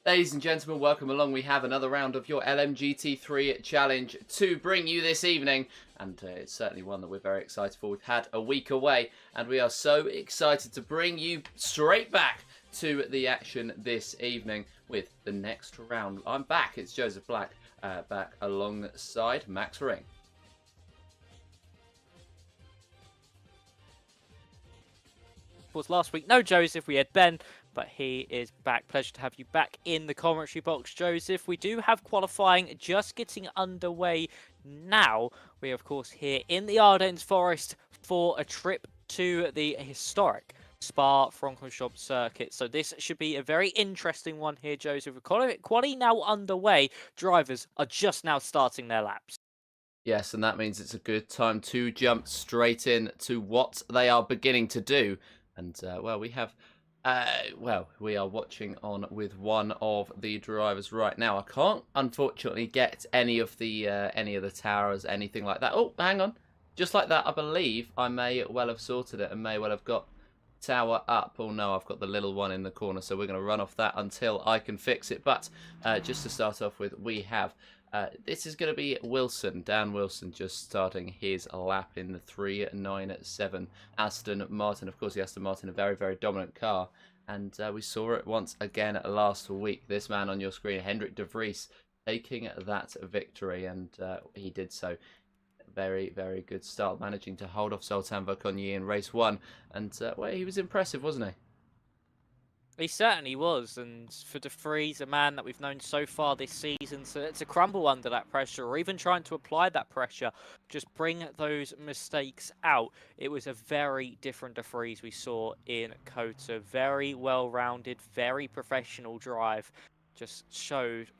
Ladies and gentlemen, welcome along. We have another round of your LMGT3 challenge to bring you this evening. And it's certainly one that we're very excited for. We've had a week away and we are so excited to bring you straight back to the action this evening with the next round. I'm back. It's Joseph Black back alongside Max Ring. Was last week. No Joseph, we had Ben, but he is back. Pleasure to have you back in the commentary box, Joseph. We do have qualifying just getting underway now. We are, of course, here in the Ardennes Forest for a trip to the historic Spa-Francorchamps circuit. So this should be a very interesting one here, Joseph. With quali now underway, drivers are just now starting their laps. Yes, and that means it's a good time to jump straight in to what they are beginning to do. And, well, we have, we are watching on with one of the drivers right now. I can't, unfortunately, get any of the towers, anything like that. Oh, hang on. Just like that, I believe I may well have sorted it and may well have got tower up. Oh, no, I've got the little one in the corner, so we're going to run off that until I can fix it. But just to start off with, we have... this is going to be Wilson, Dan Wilson, just starting his lap in the 397 Aston Martin. Of course, the Aston Martin, a very, very dominant car. And we saw it once again last week. This man on your screen, Hendrik de Vries, taking that victory. And he did so. Very, very good start, managing to hold off Zoltan in race 1. And, well, he was impressive, wasn't he? He certainly was, and for de Vries, a man that we've known so far this season to crumble under that pressure, or even trying to apply that pressure, just bring those mistakes out. It was a very different de Vries we saw in COTA. Very well-rounded, very professional drive. Just showed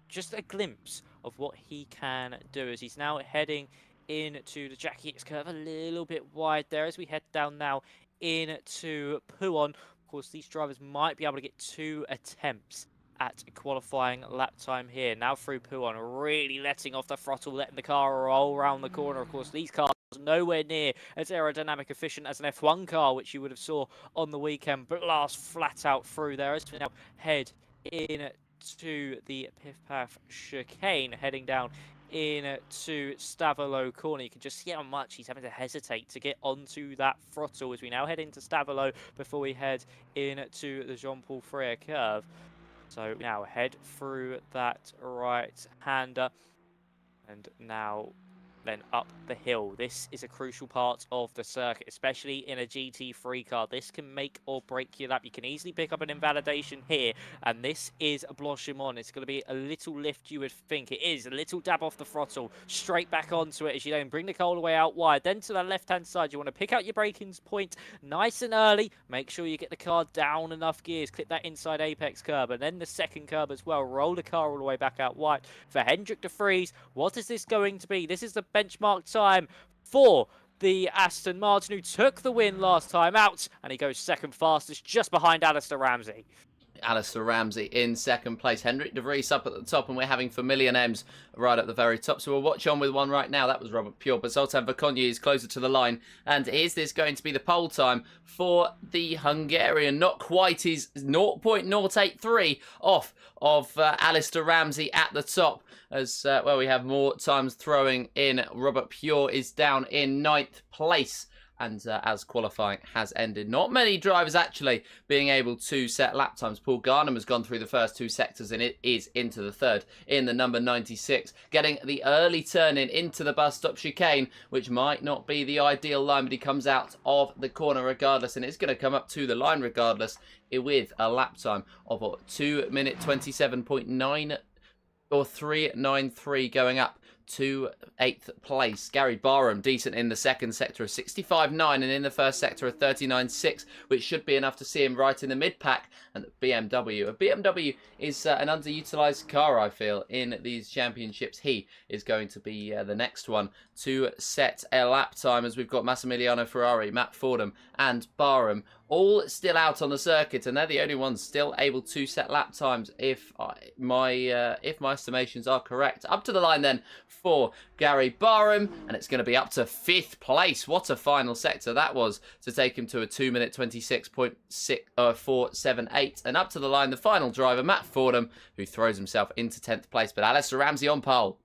just a glimpse of what he can do as he's now heading into the Jackie Hicks curve a little bit wide there as we head down now into Pouhon. Of course, these drivers might be able to get 2 attempts at a qualifying lap time here. Now through Pouhon, really letting off the throttle, letting the car roll around the corner. Of course, these cars are nowhere near as aerodynamic efficient as an F1 car, which you would have saw on the weekend, but blast flat out through there as we now head into the Piff Path chicane, heading down into Stavelot corner. You can just see how much he's having to hesitate to get onto that throttle as we now head into Stavelot before we head into the Jean-Paul Freire curve. So now head through that right-hander and now then up the hill. This is a crucial part of the circuit, especially in a GT3 car. This can make or break your lap. You can easily pick up an invalidation here, and this is a Blanchimont. It's going to be a little lift, you would think. It is a little dab off the throttle, straight back onto it as you then bring the car all the way out wide. Then to the left-hand side, you want to pick out your braking point nice and early. Make sure you get the car down enough gears. Clip that inside apex curb, and then the second curb as well. Roll the car all the way back out wide. For Hendrik de Vries, what is this going to be? This is the benchmark time for the Aston Martin, who took the win last time out, and he goes second fastest just behind Alistair Ramsey. Alistair Ramsey in second place. Hendrik de Vries up at the top, and we're having Vermillion M's right at the very top. So we'll watch on with one right now. That was Robert Pure, but Zoltan is closer to the line. And is this going to be the pole time for the Hungarian? Not quite his 0.083 off of Alistair Ramsey at the top. As well, we have more times throwing in. Robert Pure is down in 9th place. And as qualifying has ended, not many drivers actually being able to set lap times. Paul Garnham has gone through the first 2 sectors and it is into the 3rd in the number 96. Getting the early turn in into the bus stop chicane, which might not be the ideal line, but he comes out of the corner regardless, and it's going to come up to the line regardless with a lap time of 2 minute 27.9 or 393 going up to 8th place. Gary Barham, decent in the second sector of 65.9 and in the first sector of 39.6, which should be enough to see him right in the mid-pack. And the BMW. A BMW is an underutilised car, I feel, in these championships. He is going to be the next one to set a lap time, as we've got Massimiliano Ferrari, Matt Fordham and Barham all still out on the circuit, and they're the only ones still able to set lap times if my estimations are correct. Up to the line then for Gary Barham, and it's going to be up to 5th place. What a final sector that was to take him to a 2-minute 26.478. And up to the line, the final driver, Matt Fordham, who throws himself into 10th place. But Alistair Ramsey on pole.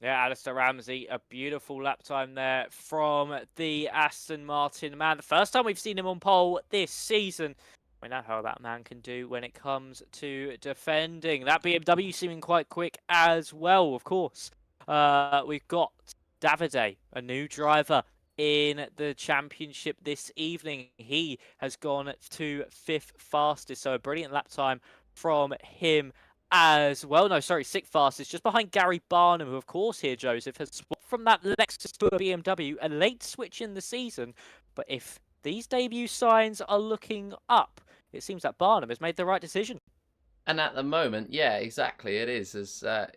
Yeah, Alistair Ramsey, a beautiful lap time there from the Aston Martin man. The first time we've seen him on pole this season. We know how that man can do when it comes to defending. That BMW seeming quite quick as well, of course. We've got Davide, a new driver in the championship this evening. He has gone to 5th fastest, so a brilliant lap time from him as well. No, sorry, 6th fastest, just behind Gary Barnum, who of course here, Joseph, has swapped from that Lexus to a BMW, a late switch in the season. But if these debut signs are looking up, it seems that Barnum has made the right decision. And at the moment, yeah, exactly, it is. As well,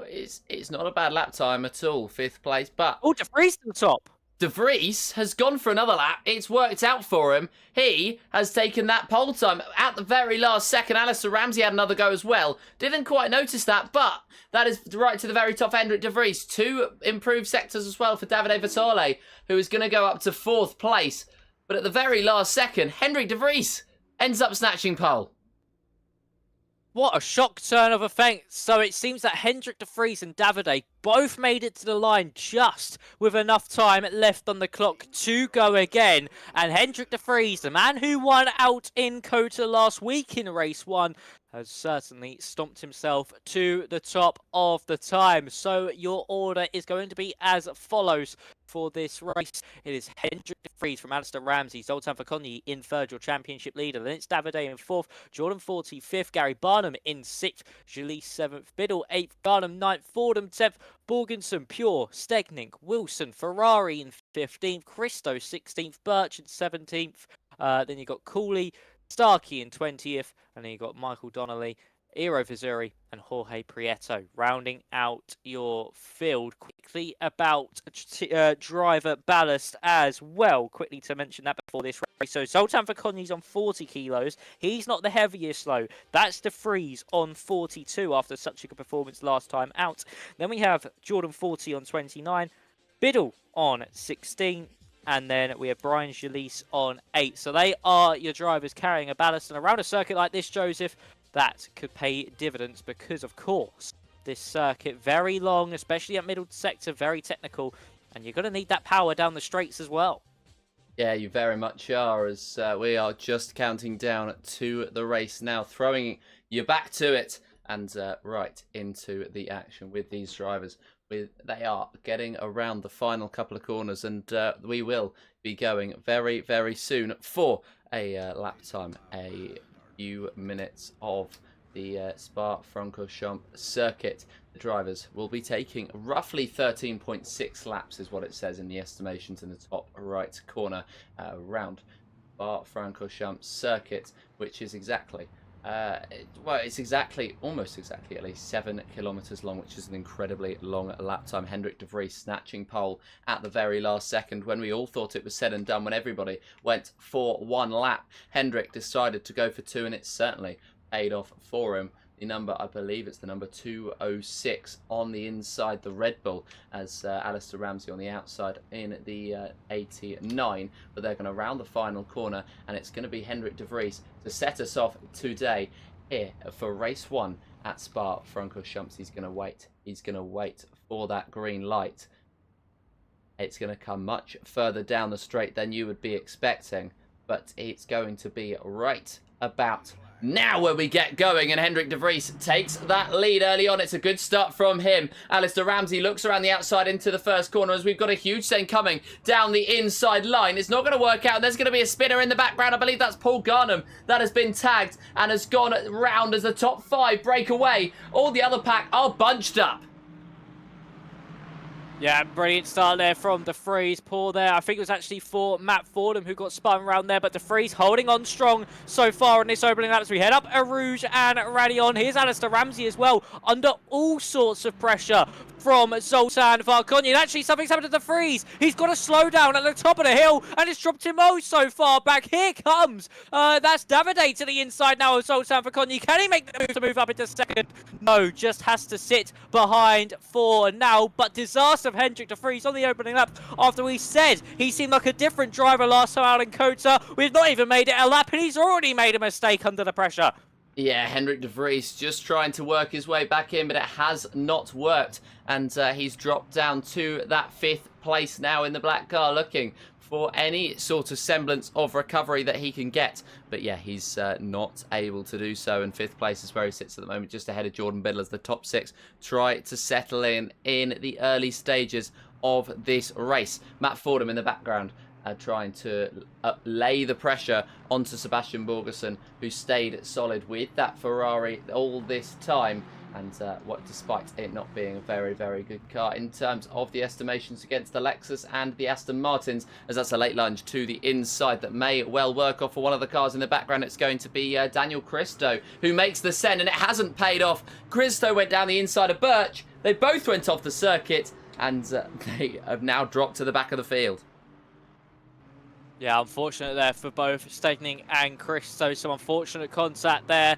it's not a bad lap time at all, 5th place, but... Oh, De Vries to the top. De Vries has gone for another lap. It's worked out for him. He has taken that pole time at the very last second. Alistair Ramsey had another go as well. Didn't quite notice that, but that is right to the very top. Hendrik De Vries. 2 improved sectors as well for Davide Vitale, who is going to go up to 4th place. But at the very last second, Hendrik De Vries ends up snatching pole. What a shock turn of events. So it seems that Hendrik De Vries and Davide both made it to the line just with enough time left on the clock to go again. And Hendrik De Vries, the man who won out in Kota last week in race 1, has certainly stomped himself to the top of the time. So your order is going to be as follows for this race. It is Hendrik De Vries from Alistair Ramsey, Zoltan Verconyi in 3rd, your championship leader. Then it's Davide in 4th, Jordan 40 5th, Gary Barnum in 6th, Julie 7th, Biddle 8th, Barnum 9th, Fordham 10th, Borgenson, Pure, Stegnick, Wilson, Ferrari in 15th, Christo 16th, Birch in 17th. Then you've got Cooley, Starkey in 20th, and then you've got Michael Donnelly, Eero Vizuri, and Jorge Prieto rounding out your field. Quickly about driver ballast as well. Quickly to mention that before this race. So Zoltan Verconyi's on 40 kilos. He's not the heaviest though. That's De Vries on 42 after such a good performance last time out. Then we have Jordan 40 on 29, Biddle on 16. And then we have Brian Jalise on 8. So they are your drivers carrying a ballast. And around a circuit like this, Joseph, that could pay dividends because, of course, this circuit, very long, especially at middle sector, very technical. And you're going to need that power down the straights as well. Yeah, you very much are, as we are just counting down to the race now, throwing you back to it and right into the action with these drivers. They are getting around the final couple of corners, and we will be going very, very soon for a lap time, a few minutes of the Spa-Francorchamps circuit. The drivers will be taking roughly 13.6 laps, is what it says in the estimations in the top right corner around Spa-Francorchamps circuit, which is exactly well, it's almost exactly at least 7 kilometers long, which is an incredibly long lap time. Hendrik De Vries snatching pole at the very last second when we all thought it was said and done, when everybody went for 1 lap. Hendrik decided to go for 2, and it certainly paid off for him. The number, I believe it's the number 206 on the inside, the Red Bull, as Alistair Ramsey on the outside in the 89. But they're going to round the final corner, and it's going to be Hendrik De Vries to set us off today here for race 1 at Spa-Francorchamps. He's going to wait. He's going to wait for that green light. It's going to come much further down the straight than you would be expecting, but it's going to be right about now where we get going, and Hendrik De Vries takes that lead early on. It's a good start from him. Alistair Ramsey looks around the outside into the first corner as we've got a huge thing coming down the inside line. It's not going to work out. There's going to be a spinner in the background. I believe that's Paul Garnham that has been tagged and has gone round as the top 5 break away. All the other pack are bunched up. Yeah, brilliant start there from De Vries. Poor there. I think it was actually for Matt Fordham who got spun around there, but De Vries holding on strong so far in this opening lap as we head up Eau Rouge and Radion. Here's Alistair Ramsey as well, under all sorts of pressure from Zoltan Varkonyi. And actually, something's happened to the freeze. He's got to slow down at the top of the hill, and it's dropped him so far back. Here comes, that's Davide to the inside now of Zoltan Varkonyi. Can he make the move to move up into second? No, just has to sit behind for now. But disaster of Hendrik de Vries on the opening lap after we said he seemed like a different driver last time out in Kota. We've not even made it a lap, and he's already made a mistake under the pressure. Yeah, Hendrik de Vries just trying to work his way back in, but it has not worked. And he's dropped down to that 5th place now in the black car, looking for any sort of semblance of recovery that he can get. But yeah, he's not able to do so. And 5th place is where he sits at the moment, just ahead of Jordan Biddle as the top 6 try to settle in the early stages of this race. Matt Fordham in the background, trying to lay the pressure onto Sebastian Borgerson, who stayed solid with that Ferrari all this time. And despite it not being a very, very good car in terms of the estimations against the Lexus and the Aston Martins, as that's a late lunge to the inside that may well work off for one of the cars in the background. It's going to be Daniel Cristo, who makes the send, and it hasn't paid off. Cristo went down the inside of Birch. They both went off the circuit, and they have now dropped to the back of the field. Yeah, unfortunate there for both Stegning and Cristo. Some unfortunate contact there.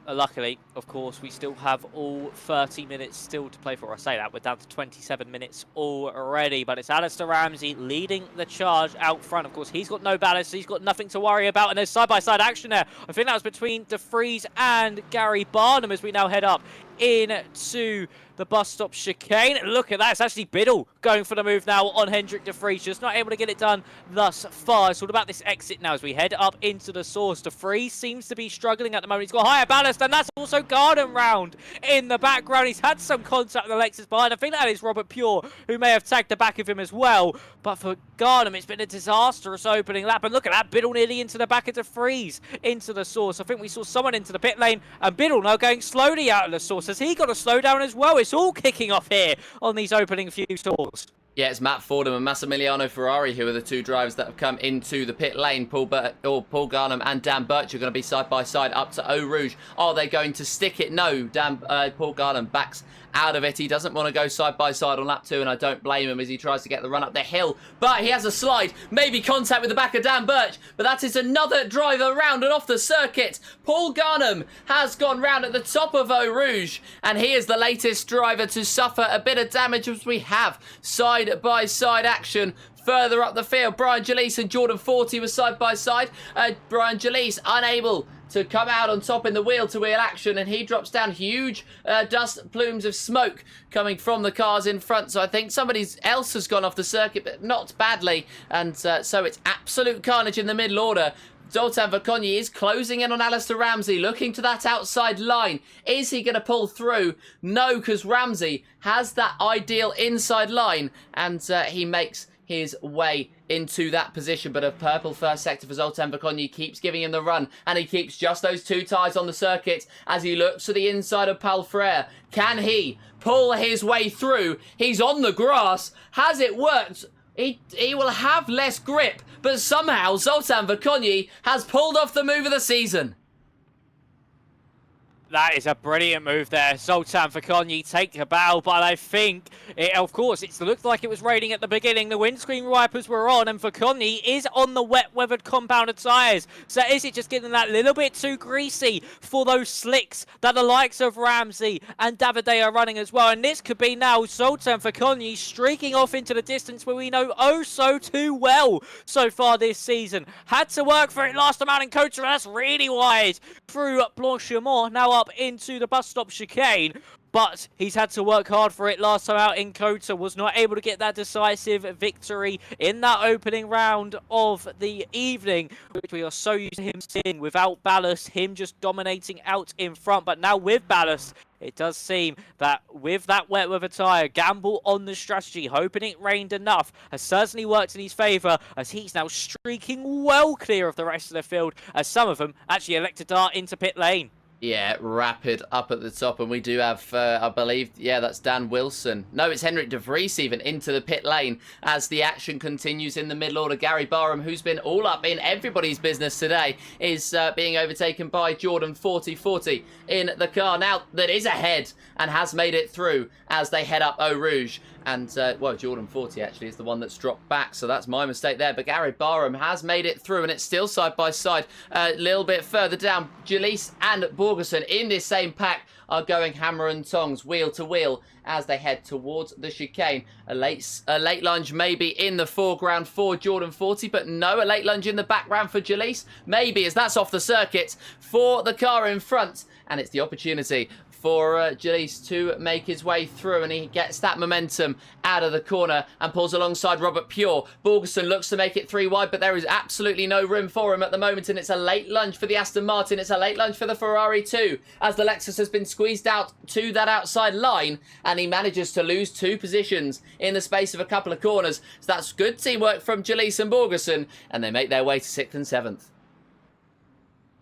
Luckily, of course, we still have all 30 minutes still to play for. I say that, we're down to 27 minutes already. But it's Alistair Ramsey leading the charge out front. Of course, he's got no ballast. He's got nothing to worry about. And there's side-by-side action there. I think that was between De Vries and Gary Barnum as we now head up into the bus stop chicane. Look at that. It's actually Biddle going for the move now on Hendrik de Vries. Just not able to get it done thus far. It's all about this exit now as we head up into the source. De Vries seems to be struggling at the moment. He's got higher ballast, and that's also Garden round in the background. He's had some contact with the Lexus behind. I think that is Robert Pure, who may have tagged the back of him as well. But for Garden, it's been a disastrous opening lap. And look at that. Biddle nearly into the back of de Vries, into the source. I think we saw someone into the pit lane, and Biddle now going slowly out of the source. Has he got to slow down as well? It's all kicking off here on these opening few stalls. Yeah, it's Matt Fordham and Massimiliano Ferrari who are the two drivers that have come into the pit lane. Paul Garnham and Dan Birch are going to be side by side up to Eau Rouge. Are they going to stick it? No, Paul Garnham backs out of it. He doesn't want to go side by side on lap 2, and I don't blame him as he tries to get the run up the hill. But he has a slide, maybe contact with the back of Dan Birch, but that is another driver round and off the circuit. Paul Garnham has gone round at the top of Eau Rouge, and he is the latest driver to suffer a bit of damage as we have side by side action. Further up the field, Brian Jalise and Jordan Forty were side by side. Brian Jalise unable to come out on top in the wheel-to-wheel action, and he drops down huge dust plumes of smoke coming from the cars in front. So I think somebody else has gone off the circuit, but not badly. And so it's absolute carnage in the middle order. Zoltan Varkonyi is closing in on Alistair Ramsey, looking to that outside line. Is he going to pull through? No, because Ramsey has that ideal inside line, and he makes his way into that position. But a purple first sector for Zoltan Varkonyi keeps giving him the run, and he keeps just those two tyres on the circuit as he looks to the inside of Paul Frere. Can he pull his way through? He's on the grass. Has it worked? He will have less grip, but somehow Zoltan Varkonyi has pulled off the move of the season. That is a brilliant move there. Zoltan Varkonyi take a bow, but I think, of course, it looked like it was raining at the beginning. The windscreen wipers were on, and Varkonyi is on the wet weathered compounded tyres. So is it just getting that little bit too greasy for those slicks that the likes of Ramsey and Davide are running as well? And this could be now Zoltan Varkonyi streaking off into the distance where we know oh so too well so far this season. Had to work for it last time out in Kota, and that's really wide through Blanchimont. Now up into the bus stop chicane, but he's had to work hard for it last time out in Kota. Was not able to get that decisive victory in that opening round of the evening, which we are so used to him seeing without ballast, him just dominating out in front. But now with ballast, it does seem that with that wet weather tyre, gamble on the strategy, hoping it rained enough, has certainly worked in his favour, as he's now streaking well clear of the rest of the field, as some of them actually elect to dart into pit lane. Yeah, rapid up at the top, and we do have, I believe, yeah, that's Dan Wilson. No, it's Henrik de Vries even into the pit lane as the action continues in the middle order. Gary Barham, who's been all up in everybody's business today, is being overtaken by Jordan 4040 in the car now that is ahead and has made it through as they head up Eau Rouge. And, well, Jordan 40 actually is the one that's dropped back, so that's my mistake there. But Gary Barham has made it through, and it's still side by side. A little bit further down, Jalise and Borgerson in this same pack are going hammer and tongs, wheel to wheel, as they head towards the chicane. A late lunge maybe in the foreground for Jordan 40, but no, a late lunge in the background for Jalise. Maybe, as that's off the circuit for the car in front, and it's the opportunity for Jalise to make his way through, and he gets that momentum out of the corner and pulls alongside Robert Pure. Borgerson looks to make it 3 wide, but there is absolutely no room for him at the moment, and it's a late lunge for the Aston Martin. It's a late lunge for the Ferrari too, as the Lexus has been squeezed out to that outside line, and he manages to lose 2 positions in the space of a couple of corners. So that's good teamwork from Jalise and Borgerson, and they make their way to 6th and 7th.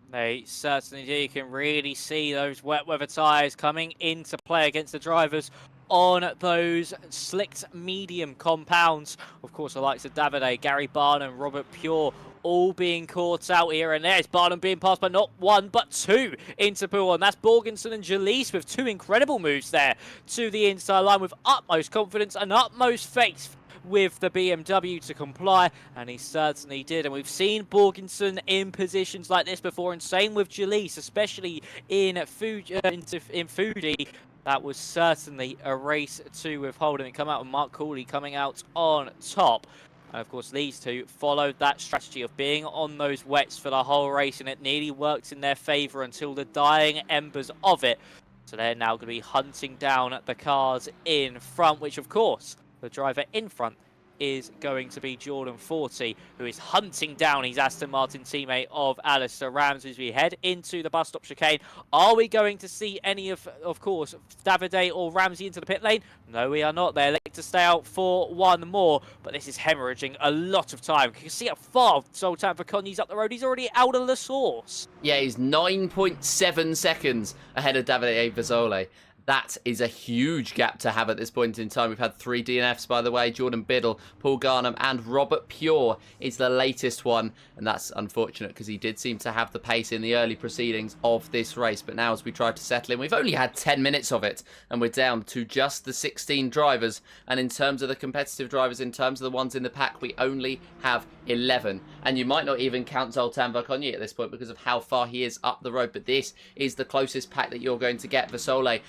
They certainly do. You can really see those wet weather tyres coming into play against the drivers on those slicked medium compounds. Of course, the likes of Davide, Gary Barnum, Robert Pure, all being caught out here and there. It's Barnum being passed by not 1 but 2 into pool, and that's Borgenson and Jalise with 2 incredible moves there to the inside line with utmost confidence and utmost faith with the BMW to comply, and he certainly did. And we've seen Borgenson in positions like this before, and same with Jalise, especially in Foodie. That was certainly a race to withhold, and it come out with Mark Cooley coming out on top. And of course, these two followed that strategy of being on those wets for the whole race, and it nearly worked in their favour until the dying embers of it. So they're now going to be hunting down the cars in front, which of course, the driver in front is going to be Jordan 40, who is hunting down his Aston Martin teammate of Alistair Ramsey as we head into the bus stop chicane. Are we going to see any of course, Davide or Ramsey into the pit lane? No, we are not. They elect to stay out for 1 more, but this is hemorrhaging a lot of time. You can see how far Spa-Francorchamps up the road. He's already out of the source. Yeah, he's 9.7 seconds ahead of Davide Vezzoli. That is a huge gap to have at this point in time. We've had 3 DNFs, by the way. Jordan Biddle, Paul Garnham, and Robert Pure is the latest one. And that's unfortunate because he did seem to have the pace in the early proceedings of this race. But now as we try to settle in, we've only had 10 minutes of it. And we're down to just the 16 drivers. And in terms of the competitive drivers, in terms of the ones in the pack, we only have 11. And you might not even count Zoltan Verconyi at this point because of how far he is up the road. But this is the closest pack that you're going to get. Vezzoli,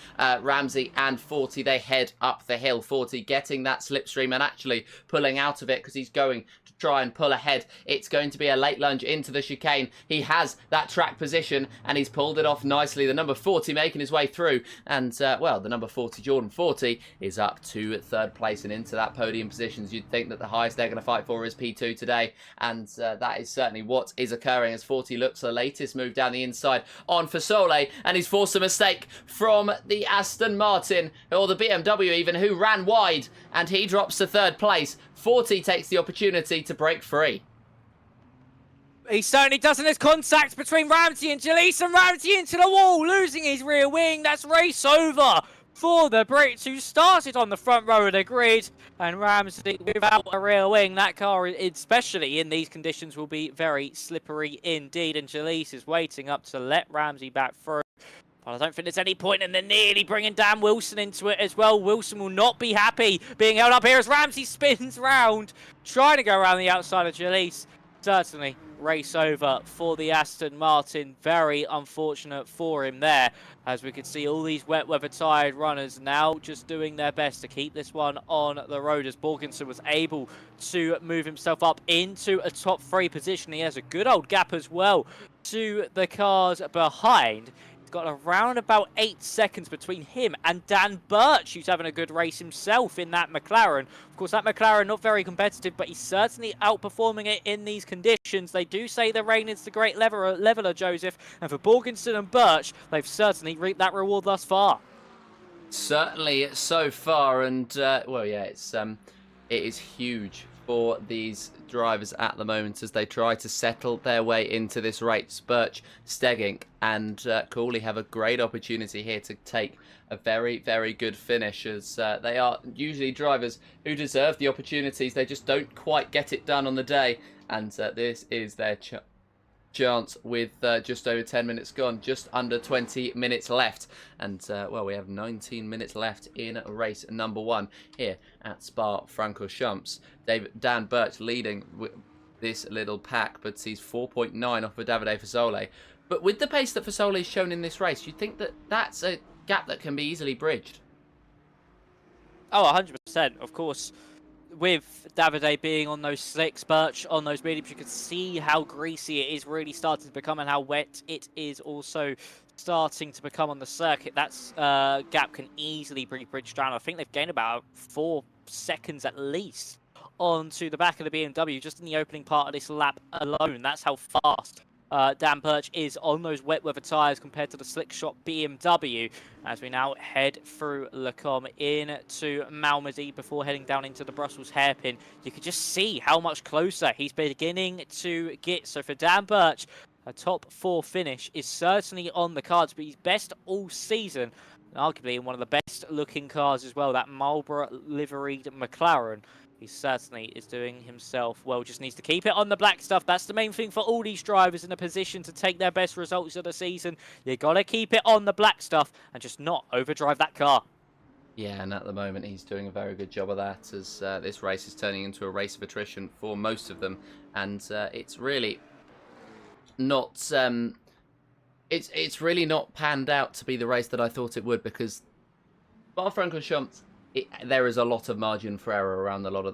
Ramsey and 40, they head up the hill. 40 getting that slipstream and actually pulling out of it because he's going to try and pull ahead. It's going to be a late lunge into the chicane. He has that track position and he's pulled it off nicely. The number 40 making his way through, and well, the number 40, Jordan 40, is up to 3rd place and into that podium positions. You'd think that the highest they're going to fight for is P2 today, and that is certainly what is occurring as 40 looks the latest move down the inside on Fasole, and he's forced a mistake from the Aston Martin, or the BMW even, who ran wide, and he drops to 3rd place. 40 takes the opportunity to break free. He certainly doesn't. There's contact between Ramsey and Jalise, and Ramsey into the wall, losing his rear wing. That's race over for the Brits, who started on the front row of the grid, and Ramsey without a rear wing. That car, especially in these conditions, will be very slippery indeed, and Jalise is waiting up to let Ramsey back through. But I don't think there's any point, and they're nearly bringing Dan Wilson into it as well. Wilson will not be happy being held up here as Ramsey spins round, trying to go around the outside of Jalise. Certainly race over for the Aston Martin. Very unfortunate for him there, as we could see all these wet weather tired runners now just doing their best to keep this one on the road, as Borgenson was able to move himself up into a top 3 position. He has a good old gap as well to the cars behind. Got around about 8 seconds between him and Dan Birch, who's having a good race himself in that McLaren. Of course, that McLaren not very competitive, but he's certainly outperforming it in these conditions. They do say the rain is the great leveler, Joseph, and for Borgenson and Birch, they've certainly reaped that reward thus far. Certainly so far, and well, yeah, it is huge for these drivers at the moment as they try to settle their way into this race. Birch, Steggink and Cooley have a great opportunity here to take a very, very good finish, as they are usually drivers who deserve the opportunities. They just don't quite get it done on the day, and this is their chance with just over 10 minutes gone, just under 20 minutes left, and well, we have 19 minutes left in race number 1 here at Spa-Francorchamps. Dan Birch leading with this little pack, but he's 4.9 off of Davide Fasole. But with the pace that Fasole's shown in this race, you'd think that that's a gap that can be easily bridged. Oh, 100%, of course. With Davide being on those slicks, Birch on those mediums, you can see how greasy it is really starting to become and how wet it is also starting to become on the circuit. That's gap can easily be bridged down. I think they've gained about 4 seconds at least onto the back of the BMW just in the opening part of this lap alone. That's how fast Dan Birch is on those wet weather tyres compared to the slick shot BMW, as we now head through Le Com into Malmedy before heading down into the Brussels hairpin. You can just see how much closer he's beginning to get. So for Dan Birch, a top 4 finish is certainly on the cards, but he's best all season, and arguably in one of the best looking cars as well, that Marlboro liveried McLaren. He certainly is doing himself well, just needs to keep it on the black stuff. That's the main thing for all these drivers in a position to take their best results of the season. You got to keep it on the black stuff and just not overdrive that car. Yeah, and at the moment he's doing a very good job of that, as this race is turning into a race of attrition for most of them, and it's really not it's really not panned out to be the race that I thought it would, because Spa-Francorchamps, there is a lot of margin for error around a lot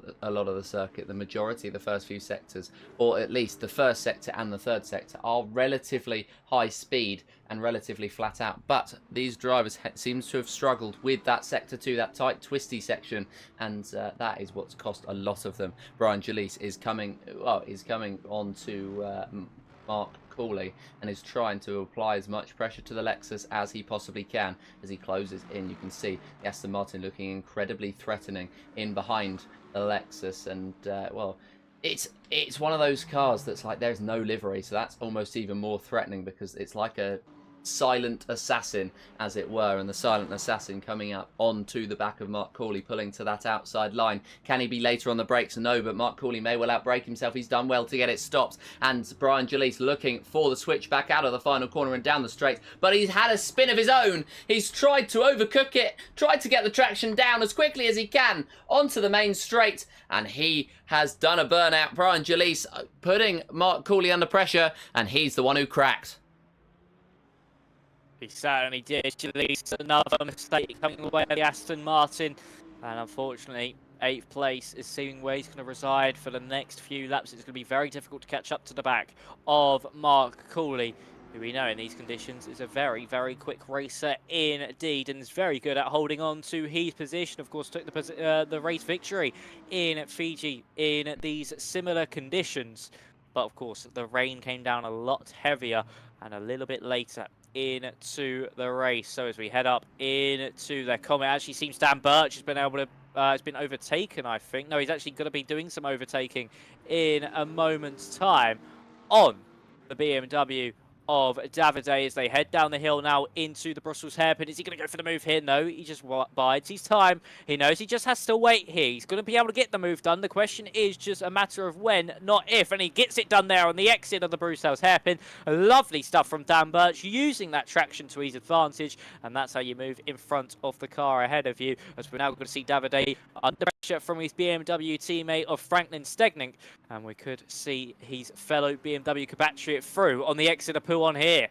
of the circuit. The majority of the first few sectors, or at least the first sector and the third sector, are relatively high speed and relatively flat out. But these drivers seem to have struggled with that sector 2, that tight twisty section, and that is what's cost a lot of them. Brian Jalise is coming on to Mark Cooley and is trying to apply as much pressure to the Lexus as he possibly can as he closes in. You can see the Aston Martin looking incredibly threatening in behind the Lexus, and well, it's one of those cars that's like there's no livery, so that's almost even more threatening, because it's like a silent assassin, as it were, and the silent assassin coming up onto the back of Mark Cooley, pulling to that outside line. Can he be later on the brakes? No, but Mark Cooley may well outbrake himself. He's done well to get it stopped, and Brian Jalise looking for the switch back out of the final corner and down the straight, but he's had a spin of his own. He's tried to overcook it, tried to get the traction down as quickly as he can onto the main straight, and he has done a burnout. Brian Jalise putting Mark Cooley under pressure, and he's the one who cracked. He certainly did. Jalise, another mistake coming away with the Aston Martin, and unfortunately 8th place is seeing where he's going to reside for the next few laps. It's going to be very difficult to catch up to the back of Mark Cooley, who we know in these conditions is a very, very quick racer indeed, and is very good at holding on to his position. Of course, took the race victory in Fiji in these similar conditions, but of course the rain came down a lot heavier and a little bit later into the race. So as we head up into the Comet, actually seems Dan Birch has been able to has been overtaken, I think. No, he's actually going to be doing some overtaking in a moment's time on the BMW of Davide as they head down the hill now into the Brussels hairpin. Is he going to go for the move here? No, he just bides his time. He knows he just has to wait here. He's going to be able to get the move done. The question is just a matter of when, not if. And he gets it done there on the exit of the Brussels hairpin. Lovely stuff from Dan Birch, using that traction to his advantage. And that's how you move in front of the car ahead of you. As we're now going to see Davide under pressure from his BMW teammate of Franklin Steggink. And we could see his fellow BMW compatriot through on the exit of on here.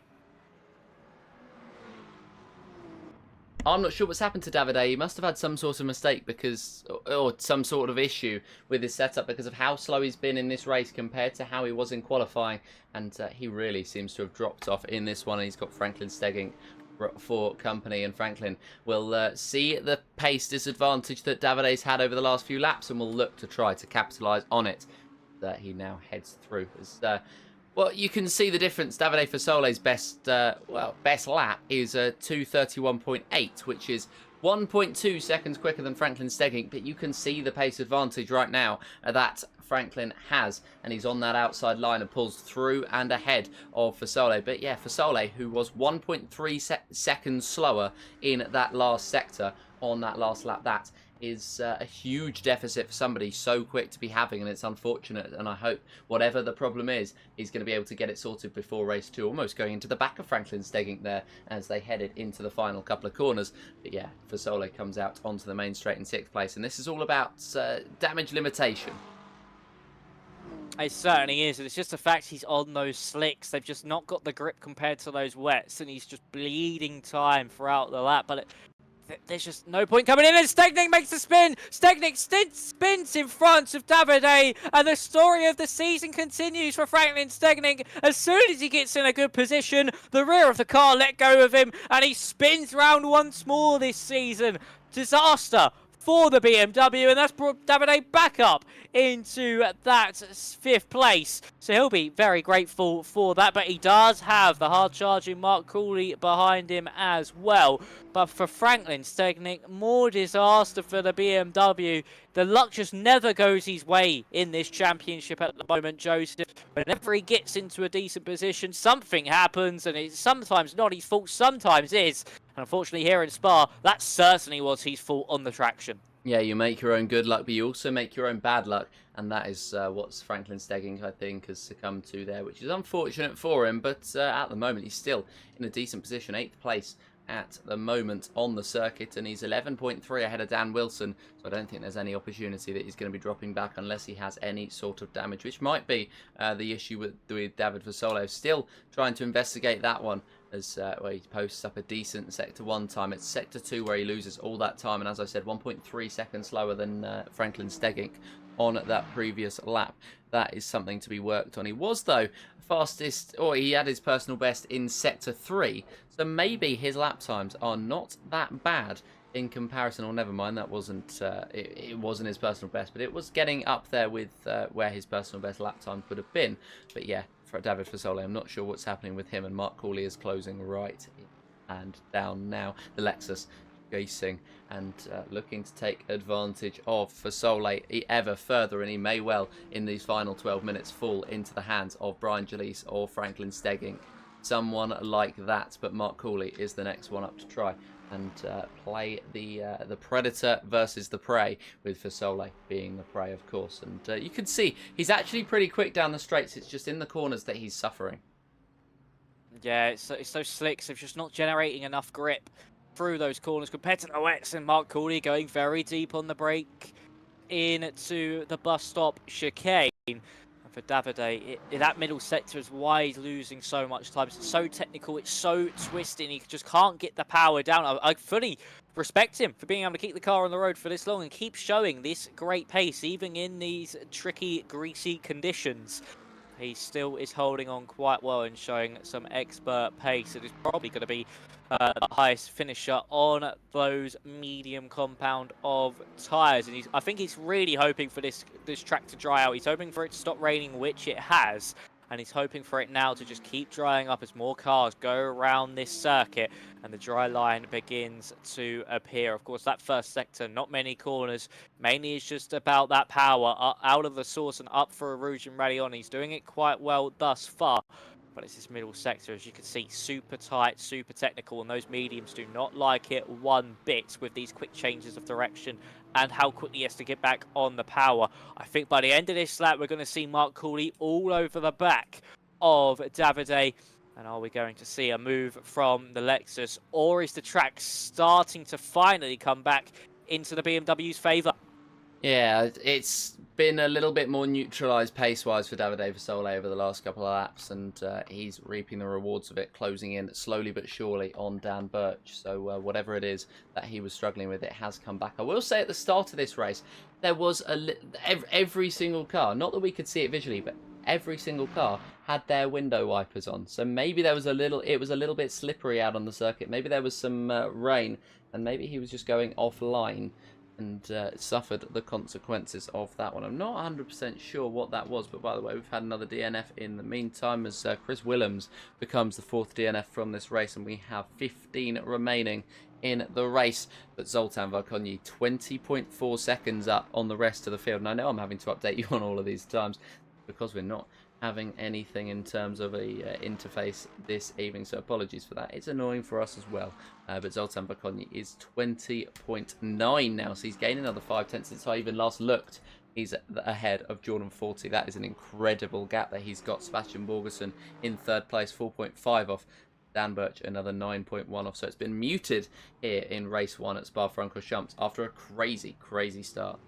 I'm not sure what's happened to Davide. He must have had some sort of mistake because, or some sort of issue with his setup because of how slow he's been in this race compared to how he was in qualifying, and he really seems to have dropped off in this one. And he's got Franklin Steggink for company, and Franklin will see the pace disadvantage that Davide's had over the last few laps and will look to try to capitalise on it. That he now heads through as well, you can see the difference. Davide Fasole's best lap is 2:31.8, which is 1.2 seconds quicker than Franklin Stegging, but you can see the pace advantage right now that Franklin has, and he's on that outside line and pulls through and ahead of Fasole. But yeah, Fasole, who was 1.3 seconds slower in that last sector on that last lap, that is a huge deficit for somebody so quick to be having, and it's unfortunate, and I hope whatever the problem is, he's going to be able to get it sorted before race 2, almost going into the back of Franklin Stegging there as they headed into the final couple of corners. But yeah, Fasole comes out onto the main straight in 6th place, and this is all about damage limitation. It certainly is, and it's just the fact he's on those slicks. They've just not got the grip compared to those wets, and he's just bleeding time throughout the lap. But there's just no point coming in, and Stegnick makes the spin. Stegnick spins in front of Davide, and the story of the season continues for Franklin Stegnick. As soon as he gets in a good position, the rear of the car let go of him, and he spins round once more this season. Disaster for the BMW, and that's brought Davide back up into that 5th place. So he'll be very grateful for that, but he does have the hard-charging Mark Cooley behind him as well. But for Franklin Stegnick, more disaster for the BMW. The luck just never goes his way in this championship at the moment, Joseph. Whenever he gets into a decent position, something happens, and it's sometimes not his fault, sometimes is. And unfortunately here in Spa, that certainly was his fault on the traction. Yeah, you make your own good luck, but you also make your own bad luck, and that is what Franklin Stegging, I think, has succumbed to there, which is unfortunate for him, but at the moment he's still in a decent position, 8th place at the moment on the circuit, and he's 11.3 ahead of Dan Wilson, so I don't think there's any opportunity that he's going to be dropping back unless he has any sort of damage, which might be the issue with David Fasole. Still trying to investigate that one, as where he posts up a decent Sector 1 time. It's Sector 2 where he loses all that time, and as I said, 1.3 seconds slower than Franklin Stegging on that previous lap. That is something to be worked on. He was, though, fastest, or he had his personal best in Sector 3, so maybe his lap times are not that bad in comparison, or never mind, that wasn't it wasn't his personal best, but it was getting up there with where his personal best lap time could have been. But yeah, for David Fasole, I'm not sure what's happening with him, and Mark Cooley is closing right and down now. The Lexus racing and looking to take advantage of Fasole ever further, and he may well in these final 12 minutes fall into the hands of Brian Jalise or Franklin Stegging, someone like that. But Mark Cooley is the next one up to try and play the predator versus the prey, with Fasole being the prey, of course. And you can see he's actually pretty quick down the straights. It's just in the corners that he's suffering. Yeah, it's those slicks of just not generating enough grip through those corners compared to the wets, and Mark Cooley going very deep on the brake into the bus stop chicane. And for Davide, that middle sector is why he's losing so much time. It's so technical, it's so twisting, he just can't get the power down. I fully respect him for being able to keep the car on the road for this long and keep showing this great pace, even in these tricky, greasy conditions. He still is holding on quite well and showing some expert pace. It is probably going to be the highest finisher on those medium compound of tyres. And I think he's really hoping for this track to dry out. He's hoping for it to stop raining, which it has. And he's hoping for it now to just keep drying up as more cars go around this circuit and the dry line begins to appear. Of course, that first sector, not many corners, mainly is just about that power out of the source and up for Rouge and Radion. He's doing it quite well thus far. But it's this middle sector, as you can see, super tight, super technical, and those mediums do not like it one bit with these quick changes of direction and how quickly he has to get back on the power. I think by the end of this lap, we're going to see Mark Cooley all over the back of Davide. And are we going to see a move from the Lexus, or is the track starting to finally come back into the BMW's favour? Yeah, it's been a little bit more neutralised pace-wise for Davide Fasole over the last couple of laps, and he's reaping the rewards of it, closing in slowly but surely on Dan Birch. So whatever it is that he was struggling with, it has come back. I will say at the start of this race, there was every single car, not that we could see it visually, but every single car had their window wipers on. So maybe there was it was a little bit slippery out on the circuit. Maybe there was some rain, and maybe he was just going offline. and suffered the consequences of that one. I'm not 100% sure what that was, but by the way, we've had another DNF in the meantime as Chris Willems becomes the 4th DNF from this race, and we have 15 remaining in the race. But Zoltan Varkonyi 20.4 seconds up on the rest of the field, and I know I'm having to update you on all of these times because we're not having anything in terms of a interface this evening, so apologies for that. It's annoying for us as well, but Zoltan Varkonyi is 20.9 now, so he's gained another 5/10 since I even last looked. He's ahead of Jordan 40. That is an incredible gap that he's got. Sebastian Borgerson in 3rd place, 4.5 off. Dan Birch another 9.1 off, so it's been muted here in race 1 at Spa-Francorchamps after a crazy start.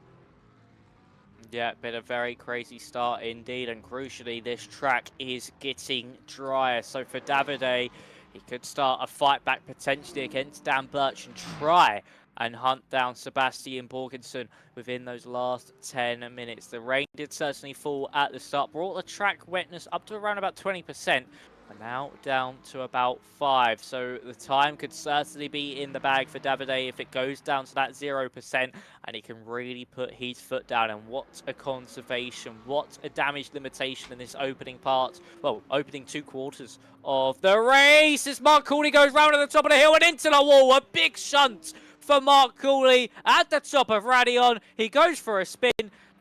Yeah, been a very crazy start indeed, and crucially, this track is getting drier. So for Davide, he could start a fight back potentially against Dan Birch and try and hunt down Sebastian Borgensen within those last 10 minutes. The rain did certainly fall at the start, brought the track wetness up to around about 20%. And now down to about 5, so the time could certainly be in the bag for Davide if it goes down to that 0%, and he can really put his foot down. And what a conservation, what a damage limitation in this opening part, well, opening 2 quarters of the race, as Mark Cooley goes round at the top of the hill and into the wall. A big shunt for Mark Cooley at the top of Radion. He goes for a spin,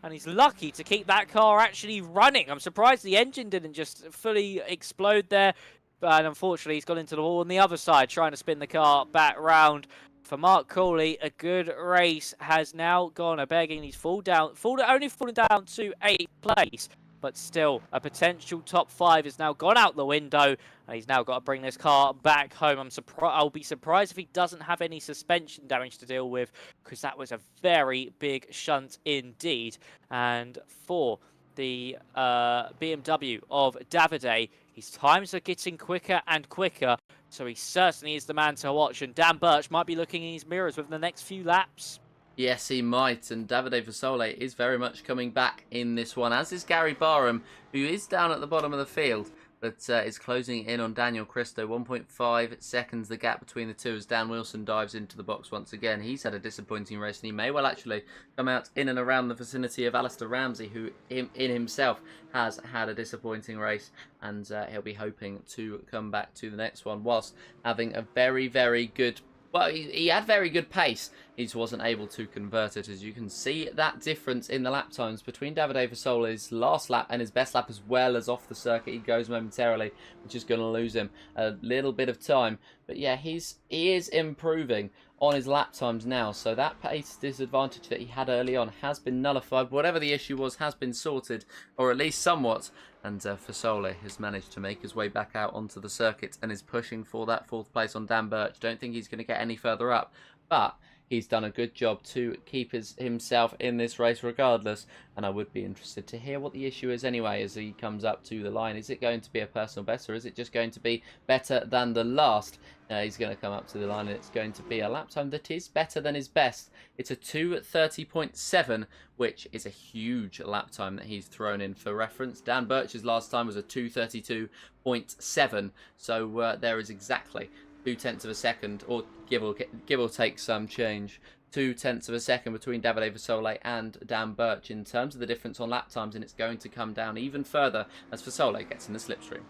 and he's lucky to keep that car actually running. I'm surprised the engine didn't just fully explode there. But unfortunately, he's gone into the wall on the other side, trying to spin the car back round. For Mark Cooley, a good race has now gone a-begging. He's only fallen down to 8th place. But still, a potential top 5 has now gone out the window. And he's now got to bring this car back home. I'll be surprised if he doesn't have any suspension damage to deal with, because that was a very big shunt indeed. And for the BMW of Davide, his times are getting quicker and quicker. So he certainly is the man to watch. And Dan Birch might be looking in his mirrors within the next few laps. Yes, he might, and Davide Fasole is very much coming back in this one, as is Gary Barham, who is down at the bottom of the field, but is closing in on Daniel Christo. 1.5 seconds the gap between the two as Dan Wilson dives into the box once again. He's had a disappointing race, and he may well actually come out in and around the vicinity of Alistair Ramsey, who in himself has had a disappointing race, and he'll be hoping to come back to the next one whilst having a very good... Well, he had very good pace. He just wasn't able to convert it. As you can see, that difference in the lap times between Davide Fasole's last lap and his best lap, as well as off the circuit he goes momentarily, which is going to lose him a little bit of time. But yeah, he is improving on his lap times now. So that pace disadvantage that he had early on has been nullified. Whatever the issue was has been sorted, or at least somewhat. And Fasole has managed to make his way back out onto the circuit and is pushing for that 4th place on Dan Birch. Don't think he's going to get any further up, but he's done a good job to keep himself in this race regardless. And I would be interested to hear what the issue is anyway as he comes up to the line. Is it going to be a personal best, or is it just going to be better than the last? He's going to come up to the line, and it's going to be a lap time that is better than his best. It's a 2:30.7, which is a huge lap time that he's thrown in. For reference, Dan Birch's last time was a 2:32.7, so there is exactly 0.2 of a second, or give or take some change, 0.2 of a second between Davide Fasole and Dan Birch in terms of the difference on lap times, and it's going to come down even further as Fasole gets in the slipstream.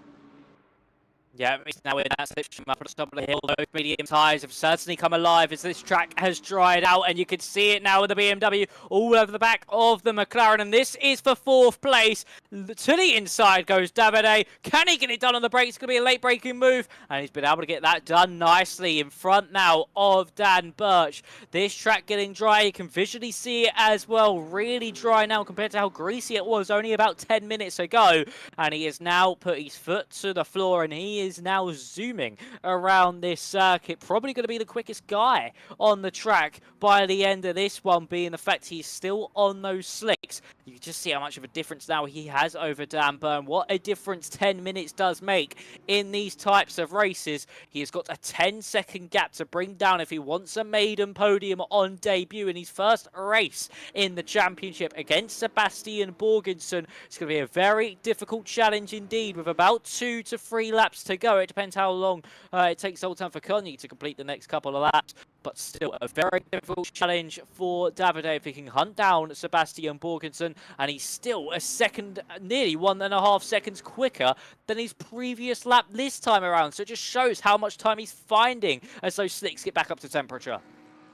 Yeah, he's now in that slipstream up at the top of the hill. Those medium tyres have certainly come alive as this track has dried out, and you can see it now with the BMW all over the back of the McLaren. And this is for 4th place. To the inside goes Davide. Can he get it done on the brakes? It's going to be a late braking move, and he's been able to get that done nicely in front now of Dan Birch. This track getting dry. You can visually see it as well. Really dry now compared to how greasy it was only about 10 minutes ago. And he has now put his foot to the floor, and he is now zooming around this circuit. Probably going to be the quickest guy on the track by the end of this one, being the fact he's still on those slicks. You can just see how much of a difference now he has over Dan Burn. What a difference 10 minutes does make in these types of races. He has got a 10-second gap to bring down if he wants a maiden podium on debut in his first race in the championship against Sebastian Borgensen. It's going to be a very difficult challenge indeed, with about 2 to 3 laps to to go. It depends how long it takes Zoltan Verkonyi to complete the next couple of laps. But still, a very difficult challenge for Davide if he can hunt down Sebastian Borgensen. And he's still a second, nearly 1.5 seconds quicker than his previous lap this time around. So it just shows how much time he's finding as those slicks get back up to temperature.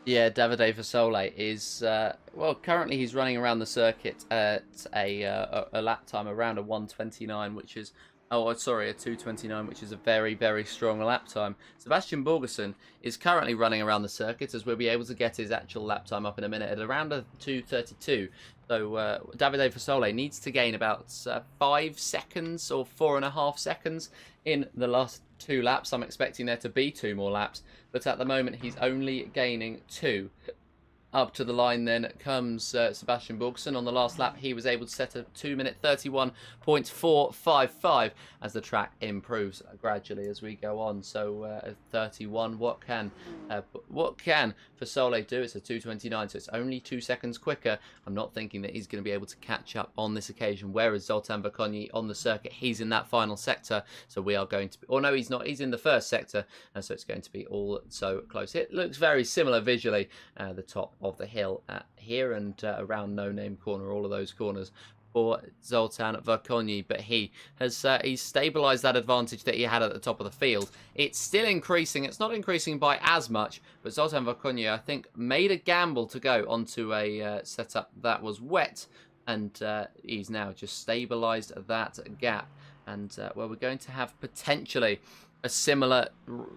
Yeah, Davide Fasole is, well, currently he's running around the circuit at a lap time around a 1:29, which is, oh, sorry, a 2:29, which is a very, very strong lap time. Sebastian Borgerson is currently running around the circuit, as we'll be able to get his actual lap time up in a minute, at around a 2:32. So Davide Fasole needs to gain about 5 seconds or 4.5 seconds in the last 2 laps. I'm expecting there to be 2 more laps, but at the moment he's only gaining 2. Up to the line then comes Sebastian Borgson. On the last lap, he was able to set a 2-minute 31.455 as the track improves gradually as we go on. So 31, what can Fasole do? It's a 2:29, so it's only 2 seconds quicker. I'm not thinking that he's going to be able to catch up on this occasion. Whereas Zoltan Verkonyi on the circuit, he's in that final sector, so we are going to be, or no, he's not. He's in the first sector, and so it's going to be all so close. It looks very similar visually. The top of the hill here and around No Name Corner, all of those corners for Zoltan Verkonyi, but he has he's stabilised that advantage that he had at the top of the field. It's still increasing. It's not increasing by as much, but Zoltan Verkonyi, I think, made a gamble to go onto a setup that was wet, and he's now just stabilised that gap. And well, we're going to have potentially a similar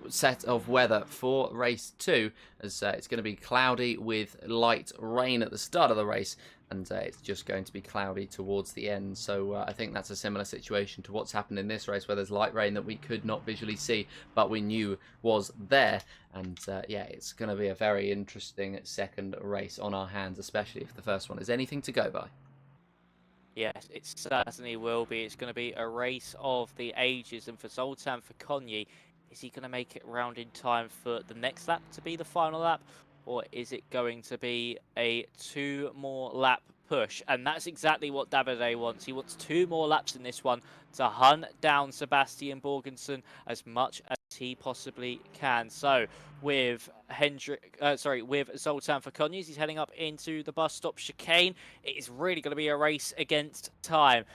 set of weather for race 2, as it's going to be cloudy with light rain at the start of the race, and it's just going to be cloudy towards the end. So I think that's a similar situation to what's happened in this race, where there's light rain that we could not visually see, but we knew was there. And yeah, it's going to be a very interesting second race on our hands, especially if the first one is anything to go by. Yes, it certainly will be. It's going to be a race of the ages. And for Zoltan Verkonyi, is he going to make it round in time for the next lap to be the final lap? Or is it going to be a 2 more lap push? And that's exactly what Davide wants. He wants 2 more laps in this one to hunt down Sebastian Borgensen as much as he possibly can. So with with Zoltan Verkonyi, he's heading up into the bus stop chicane. It is really going to be a race against time.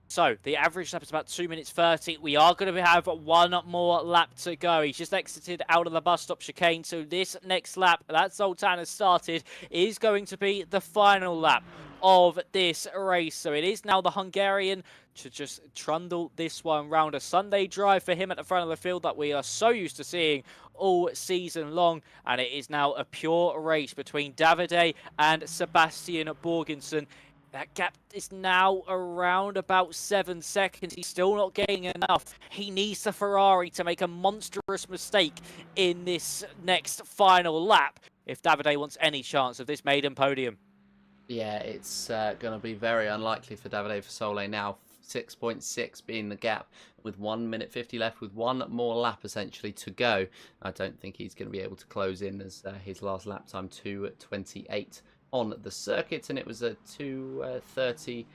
So the average lap is about 2 minutes 30. We are going to have 1 more lap to go. He's just exited out of the bus stop chicane. So this next lap that Zoltan has started is going to be the final lap of this race. So it is now the Hungarian to just trundle this one round. A Sunday drive for him at the front of the field that we are so used to seeing all season long. And it is now a pure race between Davide and Sebastian Borgensen. That gap is now around about 7 seconds. He's still not getting enough. He needs the Ferrari to make a monstrous mistake in this next final lap if Davide wants any chance of this maiden podium. Yeah, it's going to be very unlikely for Davide Fasole now. 6.6 being the gap with 1 minute 50 left, with 1 more lap essentially to go. I don't think he's going to be able to close in, as his last lap time 2:28 on the circuit, and it was a 2:30.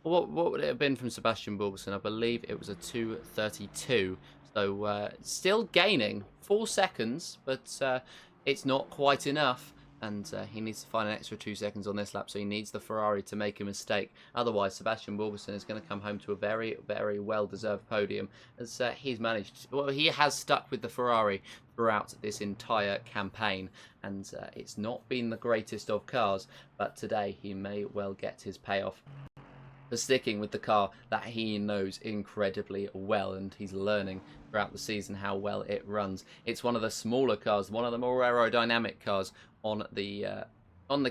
What would it have been from Sebastian Borgson? I believe it was a 2:32. So still gaining 4 seconds, but it's not quite enough. And he needs to find an extra 2 seconds on this lap, so he needs the Ferrari to make a mistake. Otherwise, Sebastian Borgson is going to come home to a very, very well-deserved podium, as he's managed. Well, he has stuck with the Ferrari throughout this entire campaign, and it's not been the greatest of cars, but today he may well get his payoff for sticking with the car that he knows incredibly well, and he's learning throughout the season how well it runs. It's one of the smaller cars, one of the more aerodynamic cars on the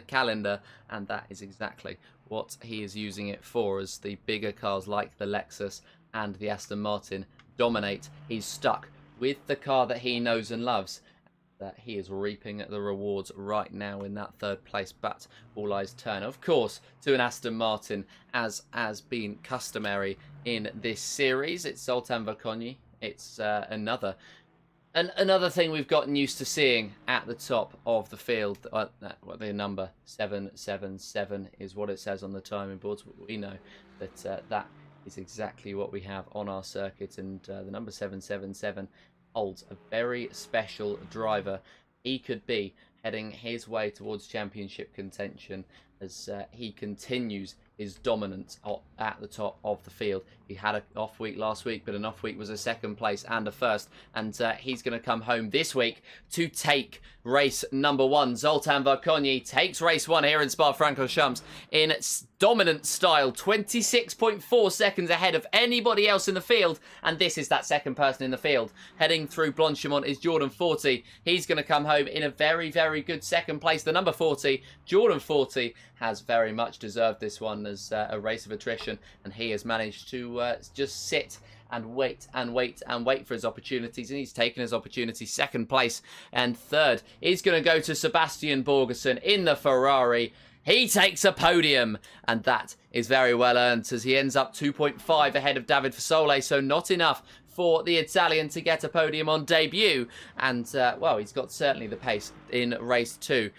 calendar, and that is exactly what he is using it for, as the bigger cars like the Lexus and the Aston Martin dominate. He's stuck with the car that he knows and loves, that he is reaping the rewards right now in that 3rd place, but all eyes turn, of course, to an Aston Martin, as has been customary in this series. It's Zoltan Verkonyi. It's another thing we've gotten used to seeing at the top of the field. The number 777 is what it says on the timing boards. We know that that is exactly what we have on our circuit, and the number 777 holds a very special driver. He could be heading his way towards championship contention as he continues his dominance at the top of the field. He had an off week last week, but an off week was a second place and a first, and he's going to come home this week to take race number 1. Zoltan Verkonyi takes race 1 here in Spa-Francorchamps in dominant style, 26.4 seconds ahead of anybody else in the field, and this is that second person in the field. Heading through Blanchimont is Jordan 40. He's going to come home in a very, very good second place. The number 40, Jordan 40, has very much deserved this one as a race of attrition, and he has managed to just sit and wait and wait and wait for his opportunities, and he's taken his opportunity. Second place and third is going to go to Sebastian Borgerson in the Ferrari. He takes a podium, and that is very well earned as he ends up 2.5 ahead of David Fasole, so not enough for the Italian to get a podium on debut. And, well, he's got certainly the pace in race 2.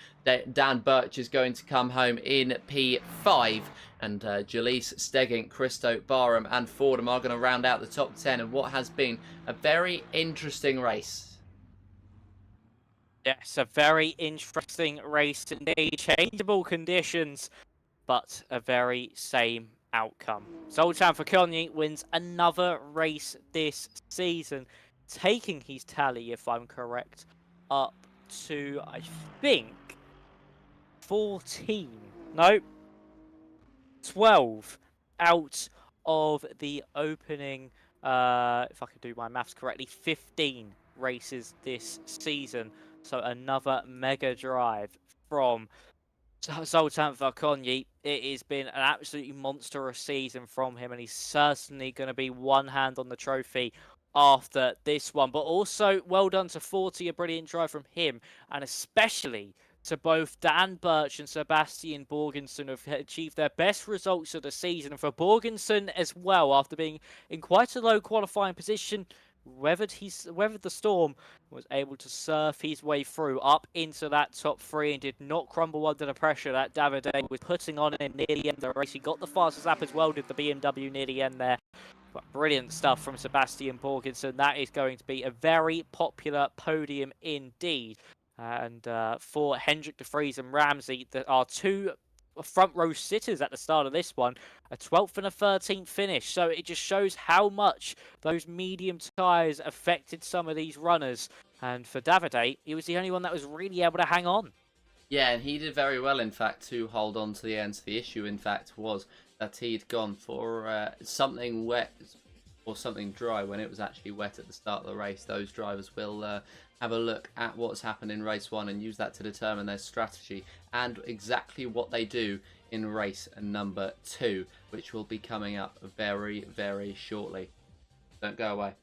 Dan Birch is going to come home in P5. And Jalise, Stegging, Christo, Barham and Fordham are going to round out the top 10 of what has been a very interesting race. Yes, a very interesting race indeed. Changeable conditions, but a very same outcome. Zoltan Verkonyi wins another race this season, taking his tally, if I'm correct, up to, I think, 14. No, 12 out of the opening, if I can do my maths correctly, 15 races this season. So another mega drive from Zoltan Verkonyi. It has been an absolutely monstrous season from him, and he's certainly going to be one hand on the trophy after this one. But also, well done to 40, a brilliant drive from him, and especially to both Dan Birch and Sebastian Borgenson, who have achieved their best results of the season. For Borgenson as well, after being in quite a low qualifying position, weathered the storm, was able to surf his way through up into that top 3 and did not crumble under the pressure that Davide was putting on him near the end of the race. He got the fastest lap as well, did the BMW near the end there. But brilliant stuff from Sebastian Borgenson. That is going to be a very popular podium indeed. And for Hendrik de Vries and Ramsey, there are 2 front row sitters at the start of this one, a 12th and a 13th finish. So it just shows how much those medium tyres affected some of these runners. And for Davide, he was the only one that was really able to hang on. Yeah, and he did very well, in fact, to hold on to the end. The issue, in fact, was that he'd gone for something wet or something dry when it was actually wet at the start of the race. Those drivers will have a look at what's happened in race 1 and use that to determine their strategy and exactly what they do in race number 2, which will be coming up very, very shortly. Don't go away.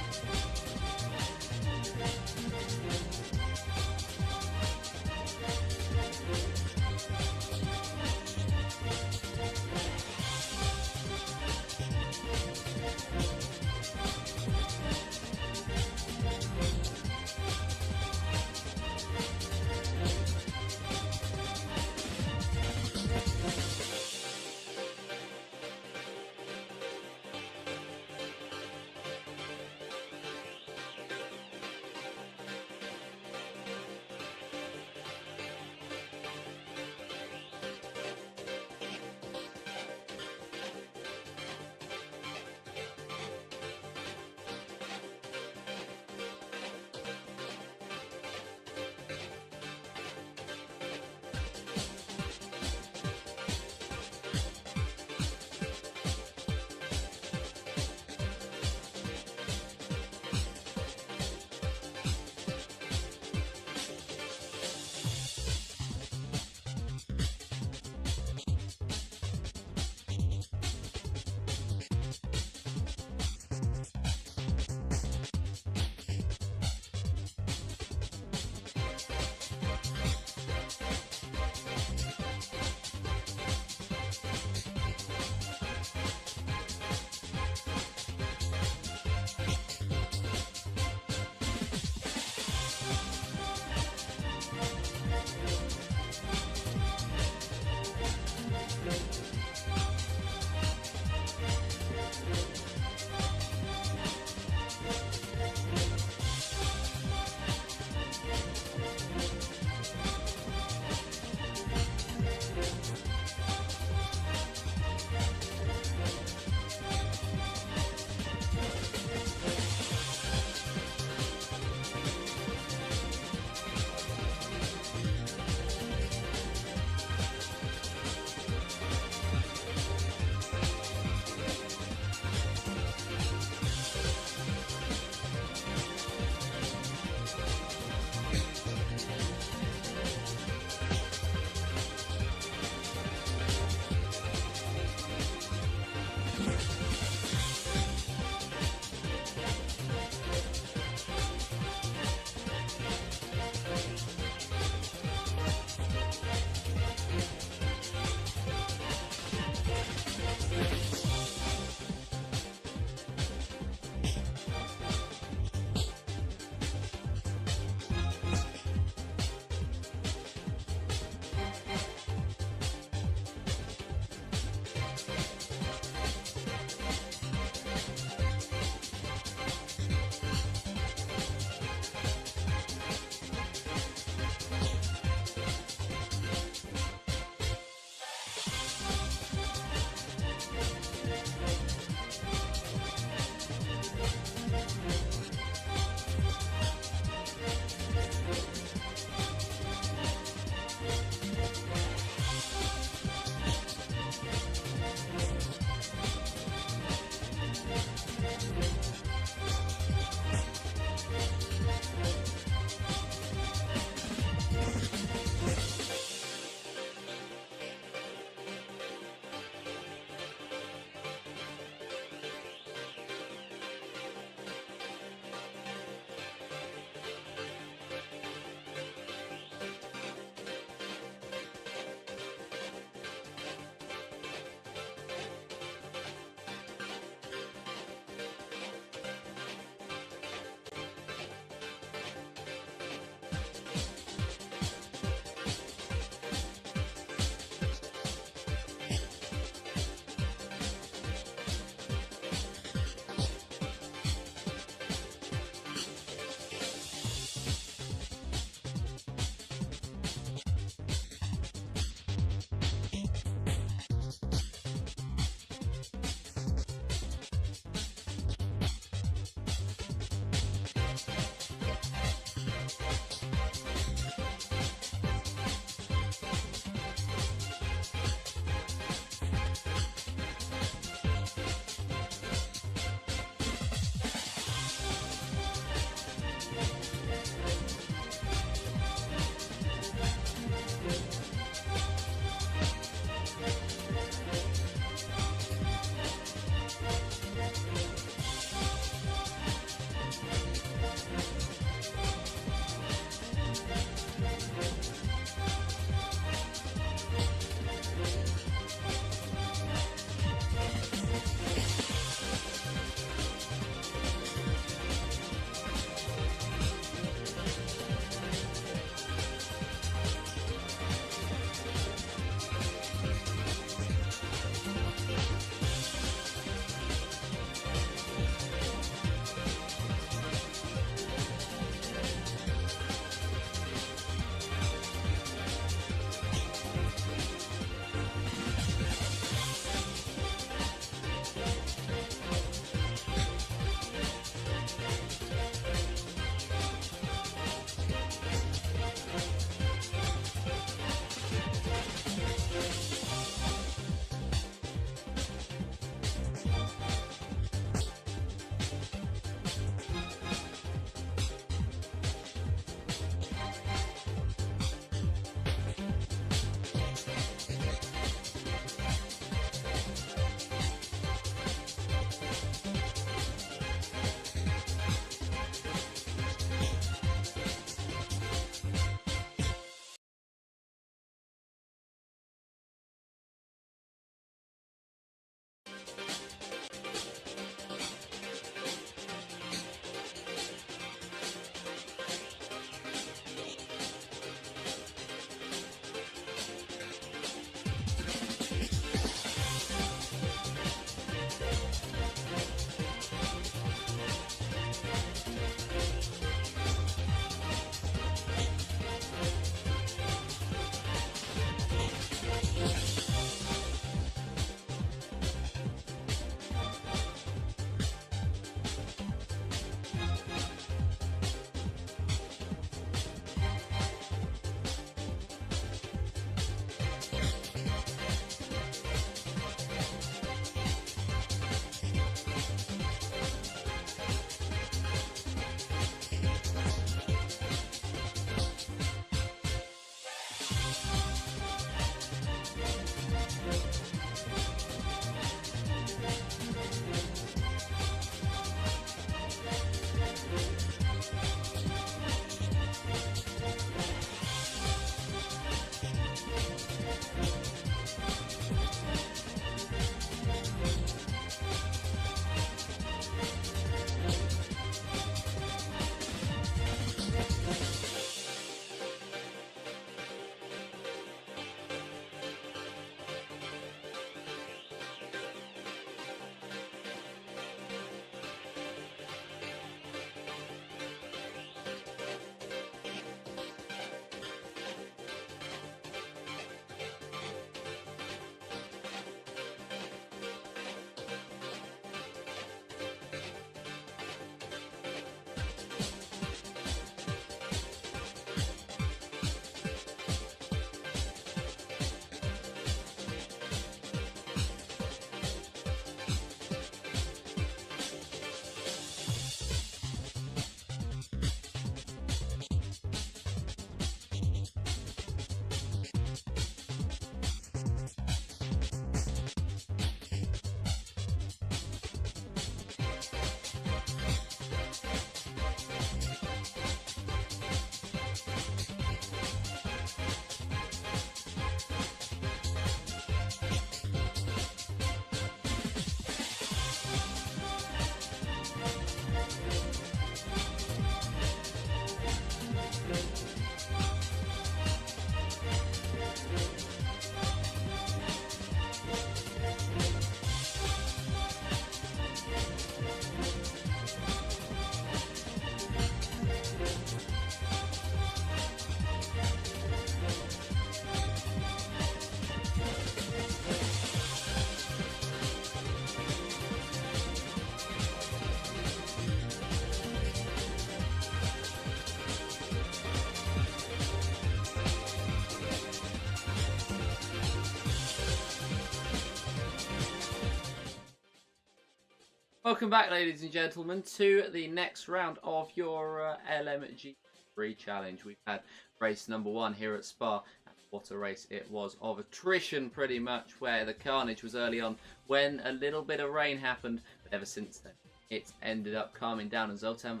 Welcome back, ladies and gentlemen, to the next round of your LMGT3 challenge. We've had race number 1 here at Spa. What a race it was, of attrition pretty much, where the carnage was early on when a little bit of rain happened, but ever since then it ended up calming down and Zoltan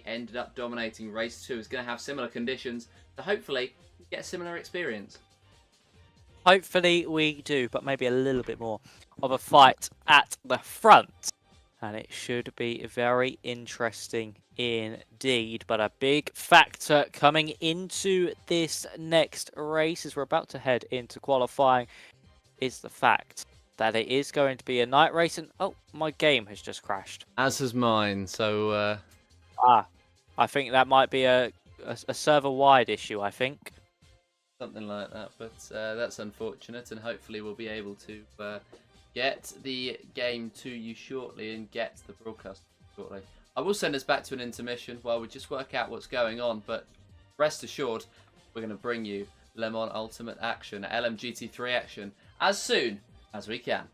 ended up dominating. Race 2 is going to have similar conditions, so hopefully we get a similar experience. Hopefully we do, but maybe a little bit more of a fight at the front. And it should be very interesting indeed. But a big factor coming into this next race as we're about to head into qualifying is the fact that it is going to be a night race. And oh, my game has just crashed. As has mine, so... I think that might be a server-wide issue, I think. Something like that, but that's unfortunate, and hopefully we'll be able to get the game to you shortly and get the broadcast shortly. I will send us back to an intermission while we just work out what's going on, but rest assured, we're going to bring you Le Mans Ultimate action, LMGT3 action, as soon as we can.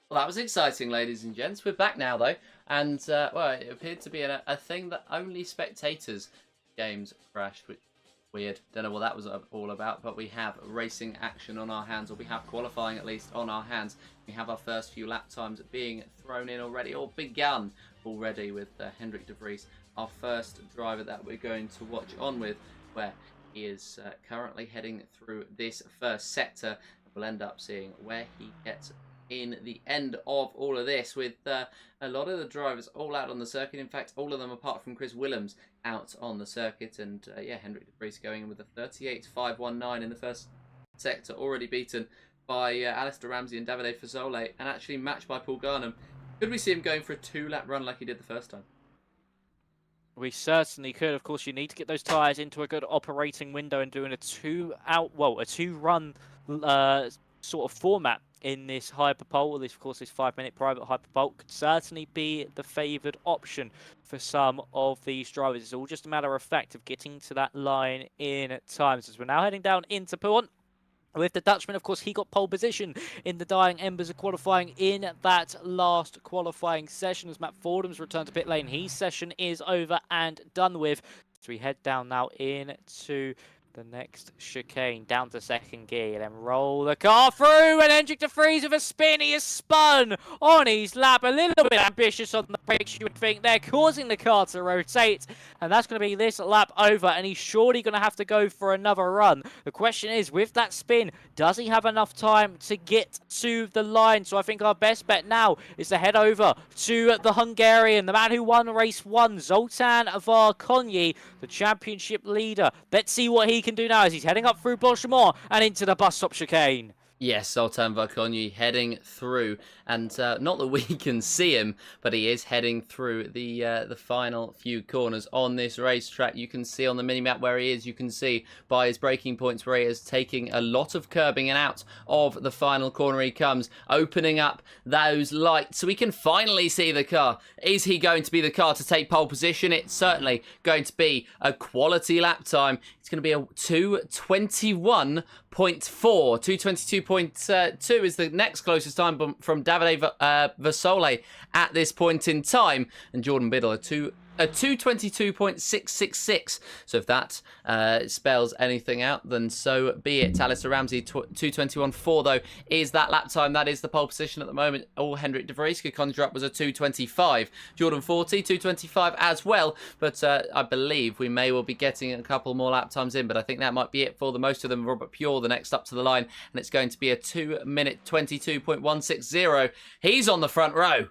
Well, that was exciting, ladies and gents. We're back now, though, and well, it appeared to be a thing that only spectators games crashed, which is weird. Don't know what that was all about, but we have racing action on our hands, or we have qualifying at least on our hands. We have our first few lap times being thrown in already, or begun already, with Hendrik de Vries, our first driver that we're going to watch on with, where he is currently heading through this first sector. We'll end up seeing where he gets in the end of all of this, with a lot of the drivers all out on the circuit. In fact, all of them apart from Chris Willems out on the circuit. And yeah, Hendrik de Vries going in with a 38.519 in the first sector, already beaten by Alistair Ramsey and Davide Fazole, and actually matched by Paul Garnham. Could we see him going for a 2-lap run like he did the first time? We certainly could. Of course, you need to get those tyres into a good operating window, and doing a two-run sort of format in this hyperpole. This, of course, this 5-minute private hyperpole could certainly be the favoured option for some of these drivers. It's all just a matter of fact of getting to that line in time. So as we're now heading down into P1, with the Dutchman, of course, he got pole position in the dying embers of qualifying in that last qualifying session. As Matt Fordham's returned to pit lane, his session is over and done with. So we head down now into the next chicane, down to second gear, then roll the car through, and LMGT3 with a spin. He is spun on his lap, a little bit ambitious on the brakes, you would think. They're causing the car to rotate, and that's going to be this lap over, and he's surely going to have to go for another run. The question is, with that spin, does he have enough time to get to the line? So I think our best bet now is to head over to the Hungarian, the man who won race 1, Zoltan Varkonyi, the championship leader. Let's see what he can do now as he's heading up through Blanchimont and into the bus stop chicane. Yes, Zoltan Varkonyi heading through, and not that we can see him, but he is heading through the final few corners on this racetrack. You can see on the minimap where he is. You can see by his braking points where he is taking a lot of curbing, and out of the final corner he comes, opening up those lights so we can finally see the car. Is he going to be the car to take pole position? It's certainly going to be a quality lap time. It's going to be a 2:21.4. 2:22.2 is the next closest time from Davide Vasole at this point in time. And Jordan Biddle, a 2:22.666. So if that spells anything out, then so be it. Alistair Ramsey, 2:21.4 though, is that lap time. That is the pole position at the moment. All Hendrik de Vries could conjure up was a 2:25. Jordan 40, 2:25 as well. But I believe we may well be getting a couple more lap times in. But I think that might be it for the most of them. Robert Pure, the next up to the line. And it's going to be a 2-minute 22.160. He's on the front row.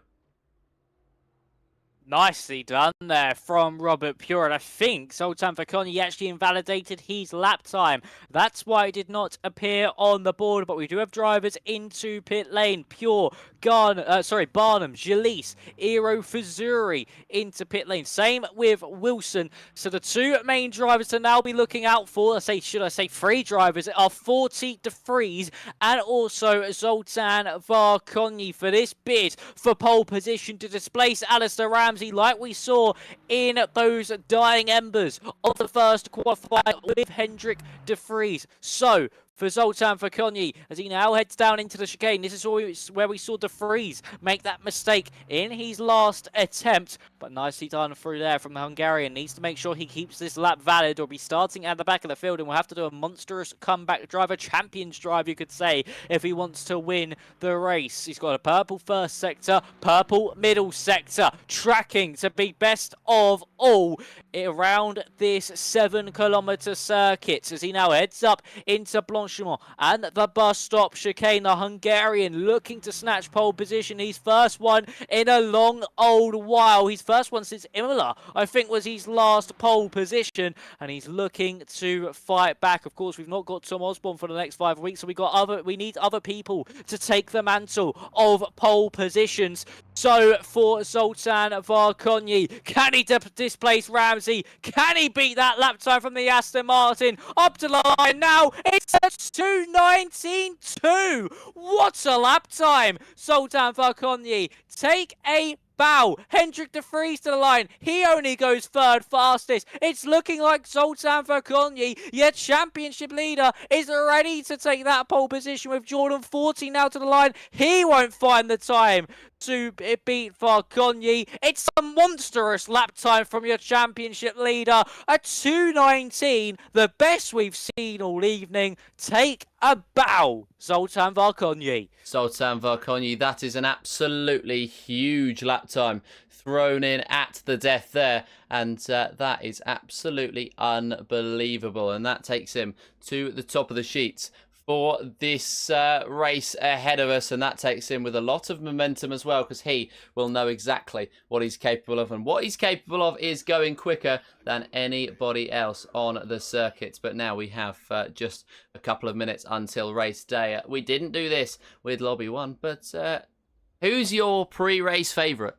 Nicely done there from Robert Pure, and I think Zoltan Varkonyi actually invalidated his lap time. That's why it did not appear on the board, but we do have drivers into pit lane. Pure, Barnum, Jalise, Eero Fazuri into pit lane. Same with Wilson. So the two main drivers to now be looking out for, should I say three drivers, are 40 de Vries and also Zoltan Varkonyi for this bid for pole position to displace Alistair Ramsey, like we saw in those dying embers of the first qualifier with Hendrik de Vries. So for Zoltan Varkonyi, as he now heads down into the chicane, this is where we saw de Vries make that mistake in his last attempt, but nicely done through there from the Hungarian. Needs to make sure he keeps this lap valid, or be starting at the back of the field, and will have to do a monstrous comeback drive, a champion's drive, you could say, if he wants to win the race. He's got a purple first sector, purple middle sector, tracking to be best of all around this 7-kilometer circuit, as he now heads up into Blanchimont and the bus stop chicane. The Hungarian looking to snatch pole position, his first one in a long old while. His first one since Imola, I think, was his last pole position, and he's looking to fight back. Of course, we've not got Tom Osborne for the next 5 weeks, so we need other people to take the mantle of pole positions. So for Zoltan Varkonyi, can he displace Ramsey? Can he beat that lap time from the Aston Martin? Up to the line now, it's a 2:19.2. What a lap time! Zoltan Varkonyi, take a bow. Hendrik de Vries to the line. He only goes third fastest. It's looking like Zoltan Varkonyi, yet championship leader, is ready to take that pole position with Jordan 40 now to the line. He won't find the time to beat Varkonyi. It's a monstrous lap time from your championship leader. A 2:19, the best we've seen all evening. Take a bow, Zoltan Varkonyi. Zoltan Varkonyi, that is an absolutely huge lap time thrown in at the death there, and that is absolutely unbelievable, and that takes him to the top of the sheets for this race ahead of us, and that takes him with a lot of momentum as well, because he will know exactly what he's capable of, and what he's capable of is going quicker than anybody else on the circuit. But now we have just a couple of minutes until race day. We didn't do this with Lobby 1, but who's your pre-race favourite?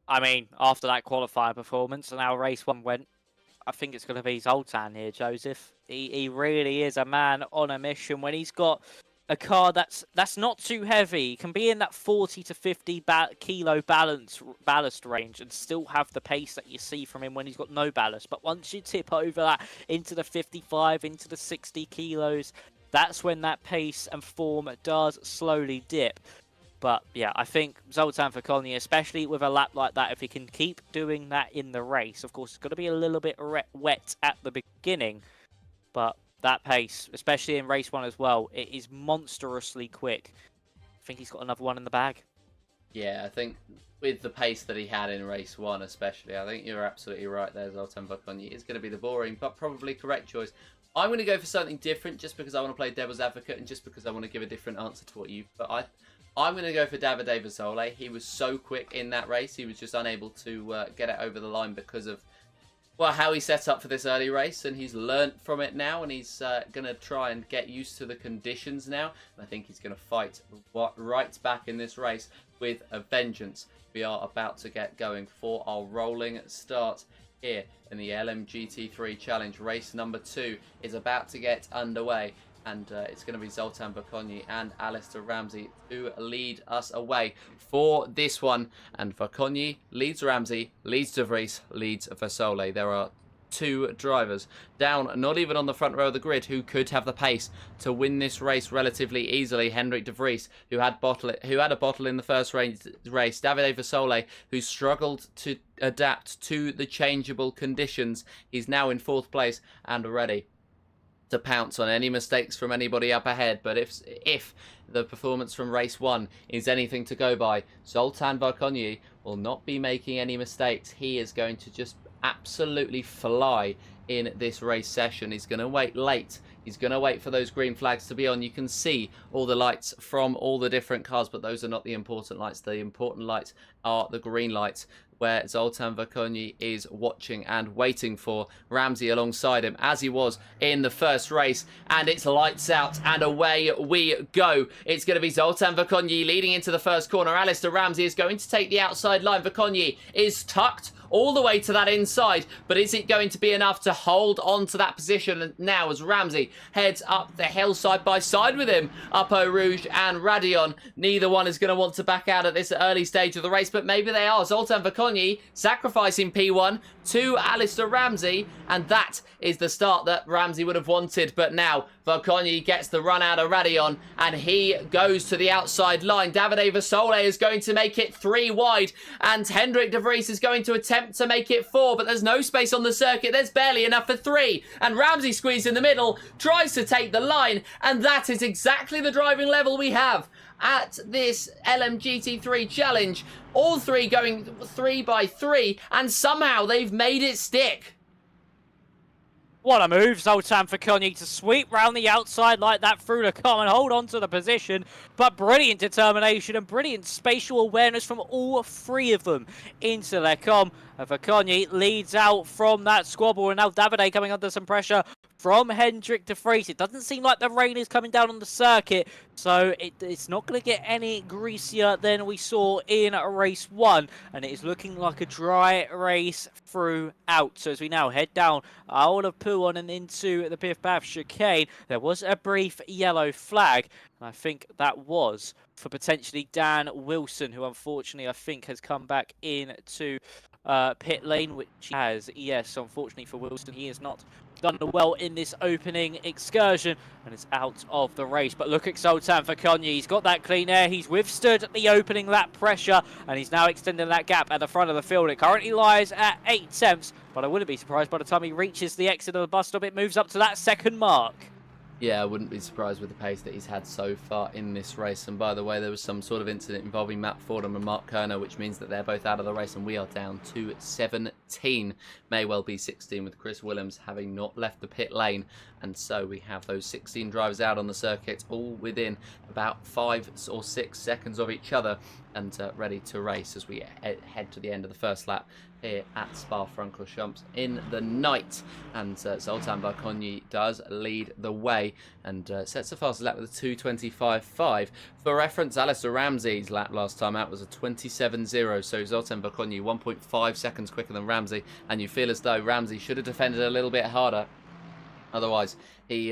I mean, after that qualifier performance and how race 1 went, I think it's going to be Zoltan here, Joseph. He really is a man on a mission. When he's got a car that's not too heavy, he can be in that 40 to 50 kilo ballast range and still have the pace that you see from him when he's got no ballast. But once you tip over that into the 55, into the 60 kilos, that's when that pace and form does slowly dip. But yeah, I think Zoltan Verkonni, especially with a lap like that, if he can keep doing that in the race, of course, it's going to be a little bit wet at the beginning. But that pace, especially in race 1 as well, it is monstrously quick. I think he's got another one in the bag. Yeah, I think with the pace that he had in race 1 especially, I think you're absolutely right there, Zoltan Verkonni is going to be the boring but probably correct choice. I'm going to go for something different just because I want to play devil's advocate and just because I want to give a different answer to what you've... But I'm going to go for Davide Vasole. He was so quick in that race. He was just unable to get it over the line because of, well, how he set up for this early race. And he's learnt from it now. And he's going to try and get used to the conditions now. And I think he's going to fight right back in this race with a vengeance. We are about to get going for our rolling start here in the LMGT3 Challenge. Race number 2 is about to get underway. And it's going to be Zoltan Verkonni and Alistair Ramsey who lead us away for this one. And Verkonni leads Ramsey, leads De Vries, leads Vasole. There are 2 drivers down, not even on the front row of the grid, who could have the pace to win this race relatively easily. Henrik De Vries, who had a bottle in the first race. Davide Vasole, who struggled to adapt to the changeable conditions. He's now in 4th place and ready to pounce on any mistakes from anybody up ahead. But if the performance from race 1 is anything to go by, Zoltan Verkonni will not be making any mistakes. He is going to just absolutely fly in this race session. He's going to wait late. He's going to wait for those green flags to be on. You can see all the lights from all the different cars, but those are not the important lights. The important lights are the green lights, where Zoltan Verkonni is watching and waiting for Ramsey alongside him, as he was in the first race. And it's lights out, and away we go. It's going to be Zoltan Verkonni leading into the first corner. Alistair Ramsey is going to take the outside line. Verkonni is tucked all the way to that inside, but is it going to be enough to hold on to that position now as Ramsey heads up the hill side by side with him? Up Eau Rouge and Radion, neither one is going to want to back out at this early stage of the race, but maybe they are. Zoltan Verkonni sacrificing P1 to Alistair Ramsey, and that is the start that Ramsey would have wanted. But now Verkonni gets the run out of Radion, and he goes to the outside line. Davide Vasole is going to make it 3 wide, and Henrik De Vries is going to attempt to make it 4, but there's no space on the circuit. There's barely enough for 3, and Ramsey squeezed in the middle, tries to take the line, and that is exactly the driving level we have at this LMGT3 challenge. All 3 going 3 by 3, and somehow they've made it stick. What a move, Zoltan Verkonni, to sweep round the outside like that through the car and hold on to the position. But brilliant determination and brilliant spatial awareness from all 3 of them into their com. Verkonni leads out from that squabble, and now Davide coming under some pressure from Henrik De Vries. It doesn't seem like the rain is coming down on the circuit, so it's not going to get any greasier than we saw in race 1, and it is looking like a dry race throughout. So as we now head down out of Pouon and into the Piff Paff chicane, there was a brief yellow flag, and I think that was for potentially Dan Wilson, who unfortunately I think has come back into pit lane, which he has. Yes, unfortunately for Wilson, he has not done well in this opening excursion and is out of the race. But look at Zoltan Verkonni. He's got that clean air. He's withstood the opening lap pressure, and he's now extending that gap at the front of the field. It currently lies at 8 tenths, but I wouldn't be surprised by the time he reaches the exit of the bus stop, it moves up to that 2nd mark. Yeah, I wouldn't be surprised with the pace that he's had so far in this race. And by the way, there was some sort of incident involving Matt Fordham and Mark Kerner, which means that they're both out of the race, and we are down to 17. May well be 16 with Chris Williams having not left the pit lane. And so we have those 16 drivers out on the circuit, all within about 5 or 6 seconds of each other, and ready to race as we head to the end of the first lap here at Spa-Francorchamps in the night. And Zoltan Verkonni does lead the way and sets the fastest lap with a 2:25.5. For reference, Alistair Ramsey's lap last time out was a 27.0, so Zoltan Verkonni 1.5 seconds quicker than Ramsey, and you feel as though Ramsey should have defended a little bit harder. Otherwise, he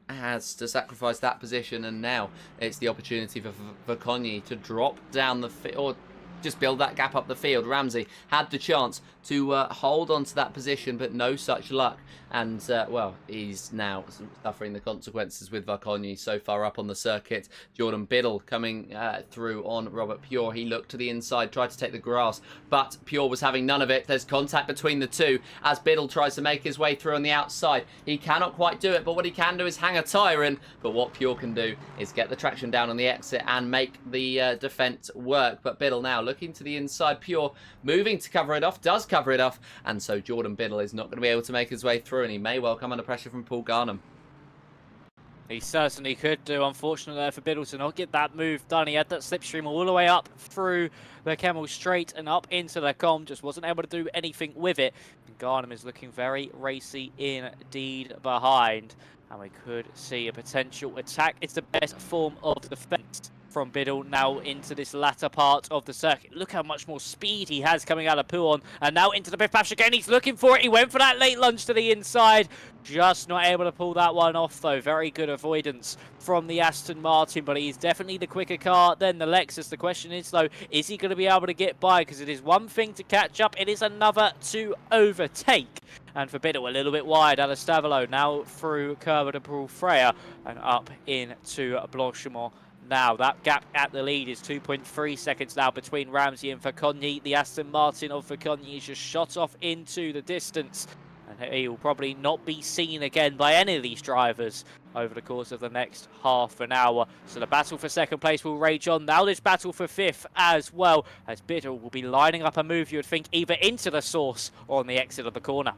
has to sacrifice that position, and now it's the opportunity for Verkonni to drop down the or just build that gap up the field. Ramsey had the chance to hold on to that position, but no such luck. And, well, he's now suffering the consequences with Varkonyi so far up on the circuit. Jordan Biddle coming through on Robert Pure. He looked to the inside, tried to take the grass, but Pure was having none of it. There's contact between the two as Biddle tries to make his way through on the outside. He cannot quite do it, but what he can do is hang a tyre in. But what Pure can do is get the traction down on the exit and make the defence work. But Biddle now looking to the inside. Pure moving to cover it off, does cover it off, and so Jordan Biddle is not going to be able to make his way through, and he may well come under pressure from Paul Garnham. He certainly could do. Unfortunately there for Biddle to not get that move done. He had that slipstream all the way up through the Camel Straight and up into the Com. Just wasn't able to do anything with it. And Garnham is looking very racy indeed behind. And we could see a potential attack. It's the best form of defence from Biddle now into this latter part of the circuit. Look how much more speed he has coming out of Pouon. And now into the biff bash again. He's looking for it. He went for that late lunge to the inside. Just not able to pull that one off, though. Very good avoidance from the Aston Martin, but he's definitely the quicker car than the Lexus. The question is, though, is he going to be able to get by? Because it is one thing to catch up. It is another to overtake. And for Biddle, a little bit wide out of Stavelo. Now through Kerber to Paul Freya and up into Blanchimont. Now, that gap at the lead is 2.3 seconds now between Ramsey and Varkonyi. The Aston Martin of Varkonyi is just shot off into the distance. And he will probably not be seen again by any of these drivers over the course of the next half an hour. So the battle for second place will rage on. Now this battle for fifth as well, as Biddle will be lining up a move, you would think, either into the source or on the exit of the corner.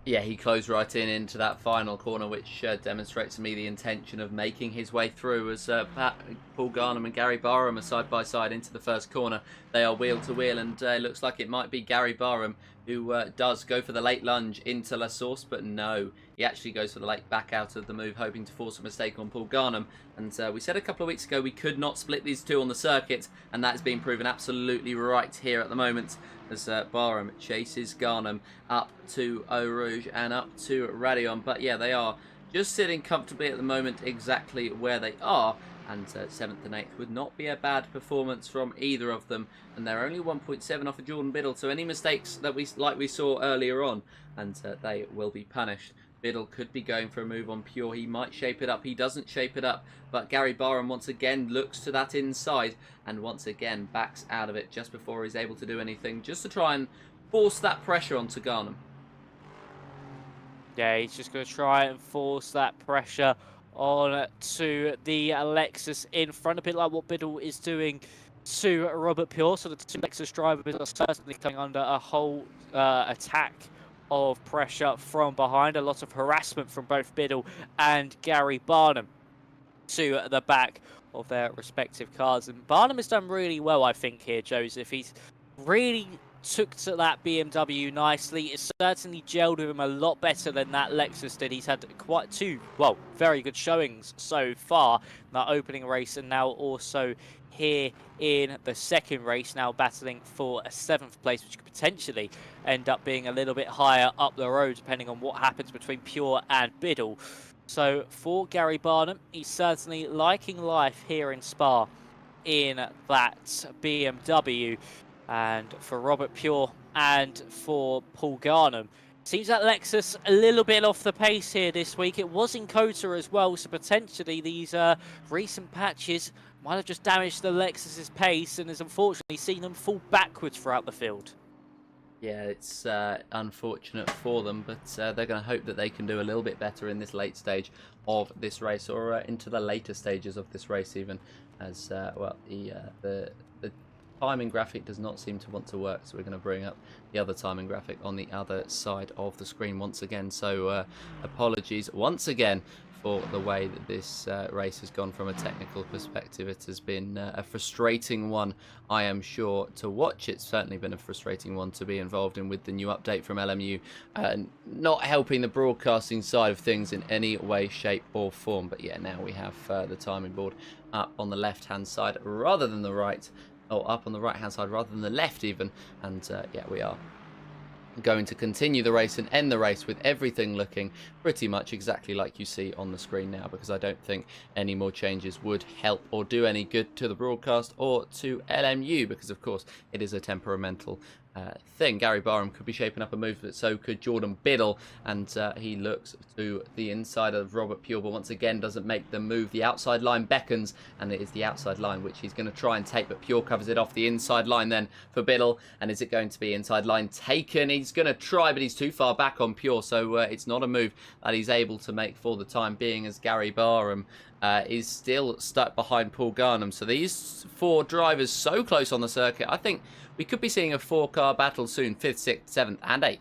Yeah, he closed right into that final corner, which demonstrates to me the intention of making his way through as Paul Garnham and Gary Barham are side by side into the first corner. They are wheel to wheel, and it looks like it might be Gary Barham who does go for the late lunge into La Source, but no, he actually goes for the late back out of the move, hoping to force a mistake on Paul Garnham. And we said a couple of weeks ago we could not split these two on the circuit, and that's been proven absolutely right here at the moment, as Barham chases Garnham up to Eau Rouge and up to Radion. But yeah, they are just sitting comfortably at the moment exactly where they are, and 7th and 8th would not be a bad performance from either of them, and they're only 1.7 off of Jordan Biddle, so any mistakes that we saw earlier on, and they will be punished. Biddle could be going for a move on Pure. He might shape it up. He doesn't shape it up, but Gary Barham once again looks to that inside and once again backs out of it just before he's able to do anything, just to try and force that pressure onto Garnham. Yeah, he's just going to try and force that pressure on to the Lexus in front, a bit like what Biddle is doing to Robert Pure. So the two Lexus drivers are certainly coming under a whole attack of pressure from behind. A lot of harassment from both Biddle and Gary Barnum to the back of their respective cars. And Barnum has done really well, I think, here, Joseph. He's really took to that BMW nicely. It's certainly gelled with him a lot better than that Lexus did. He's had quite two, well, very good showings so far in that opening race, and now also here in the second race, now battling for a 7th place, which could potentially end up being a little bit higher up the road, depending on what happens between Pure and Biddle. So for Gary Barnum, he's certainly liking life here in Spa in that BMW. And for Robert Pure and for Paul Garnham, seems that Lexus a little bit off the pace here this week. It was in Kota as well, so potentially these recent patches might have just damaged the Lexus's pace and has unfortunately seen them fall backwards throughout the field. Yeah, it's unfortunate for them, but they're going to hope that they can do a little bit better in this late stage of this race, or into the later stages of this race even, as well, the timing graphic does not seem to want to work, so we're going to bring up the other timing graphic on the other side of the screen once again. So apologies once again for the way that this race has gone from a technical perspective. It has been a frustrating one, I am sure, to watch. It's certainly been a frustrating one to be involved in, with the new update from LMU not helping the broadcasting side of things in any way, shape or form. But yeah, now we have the timing board up on the left hand side rather than the right, or up on the right hand side rather than the left even, and yeah, we are going to continue the race and end the race with everything looking pretty much exactly like you see on the screen now, because I don't think any more changes would help or do any good to the broadcast or to LMU, because of course it is a temperamental thing. Gary Barham could be shaping up a move, but so could Jordan Biddle, and he looks to the inside of Robert Pure, but once again doesn't make the move. The outside line beckons, and it is the outside line which he's going to try and take, but Pure covers it off. The inside line then for Biddle, and is it going to be inside line taken? He's going to try, but he's too far back on Pure, so it's not a move that he's able to make for the time being, as Gary Barham is still stuck behind Paul Garnham. So these four drivers so close on the circuit, I think we could be seeing a 4-car battle soon, 5th, 6th, 7th and 8th.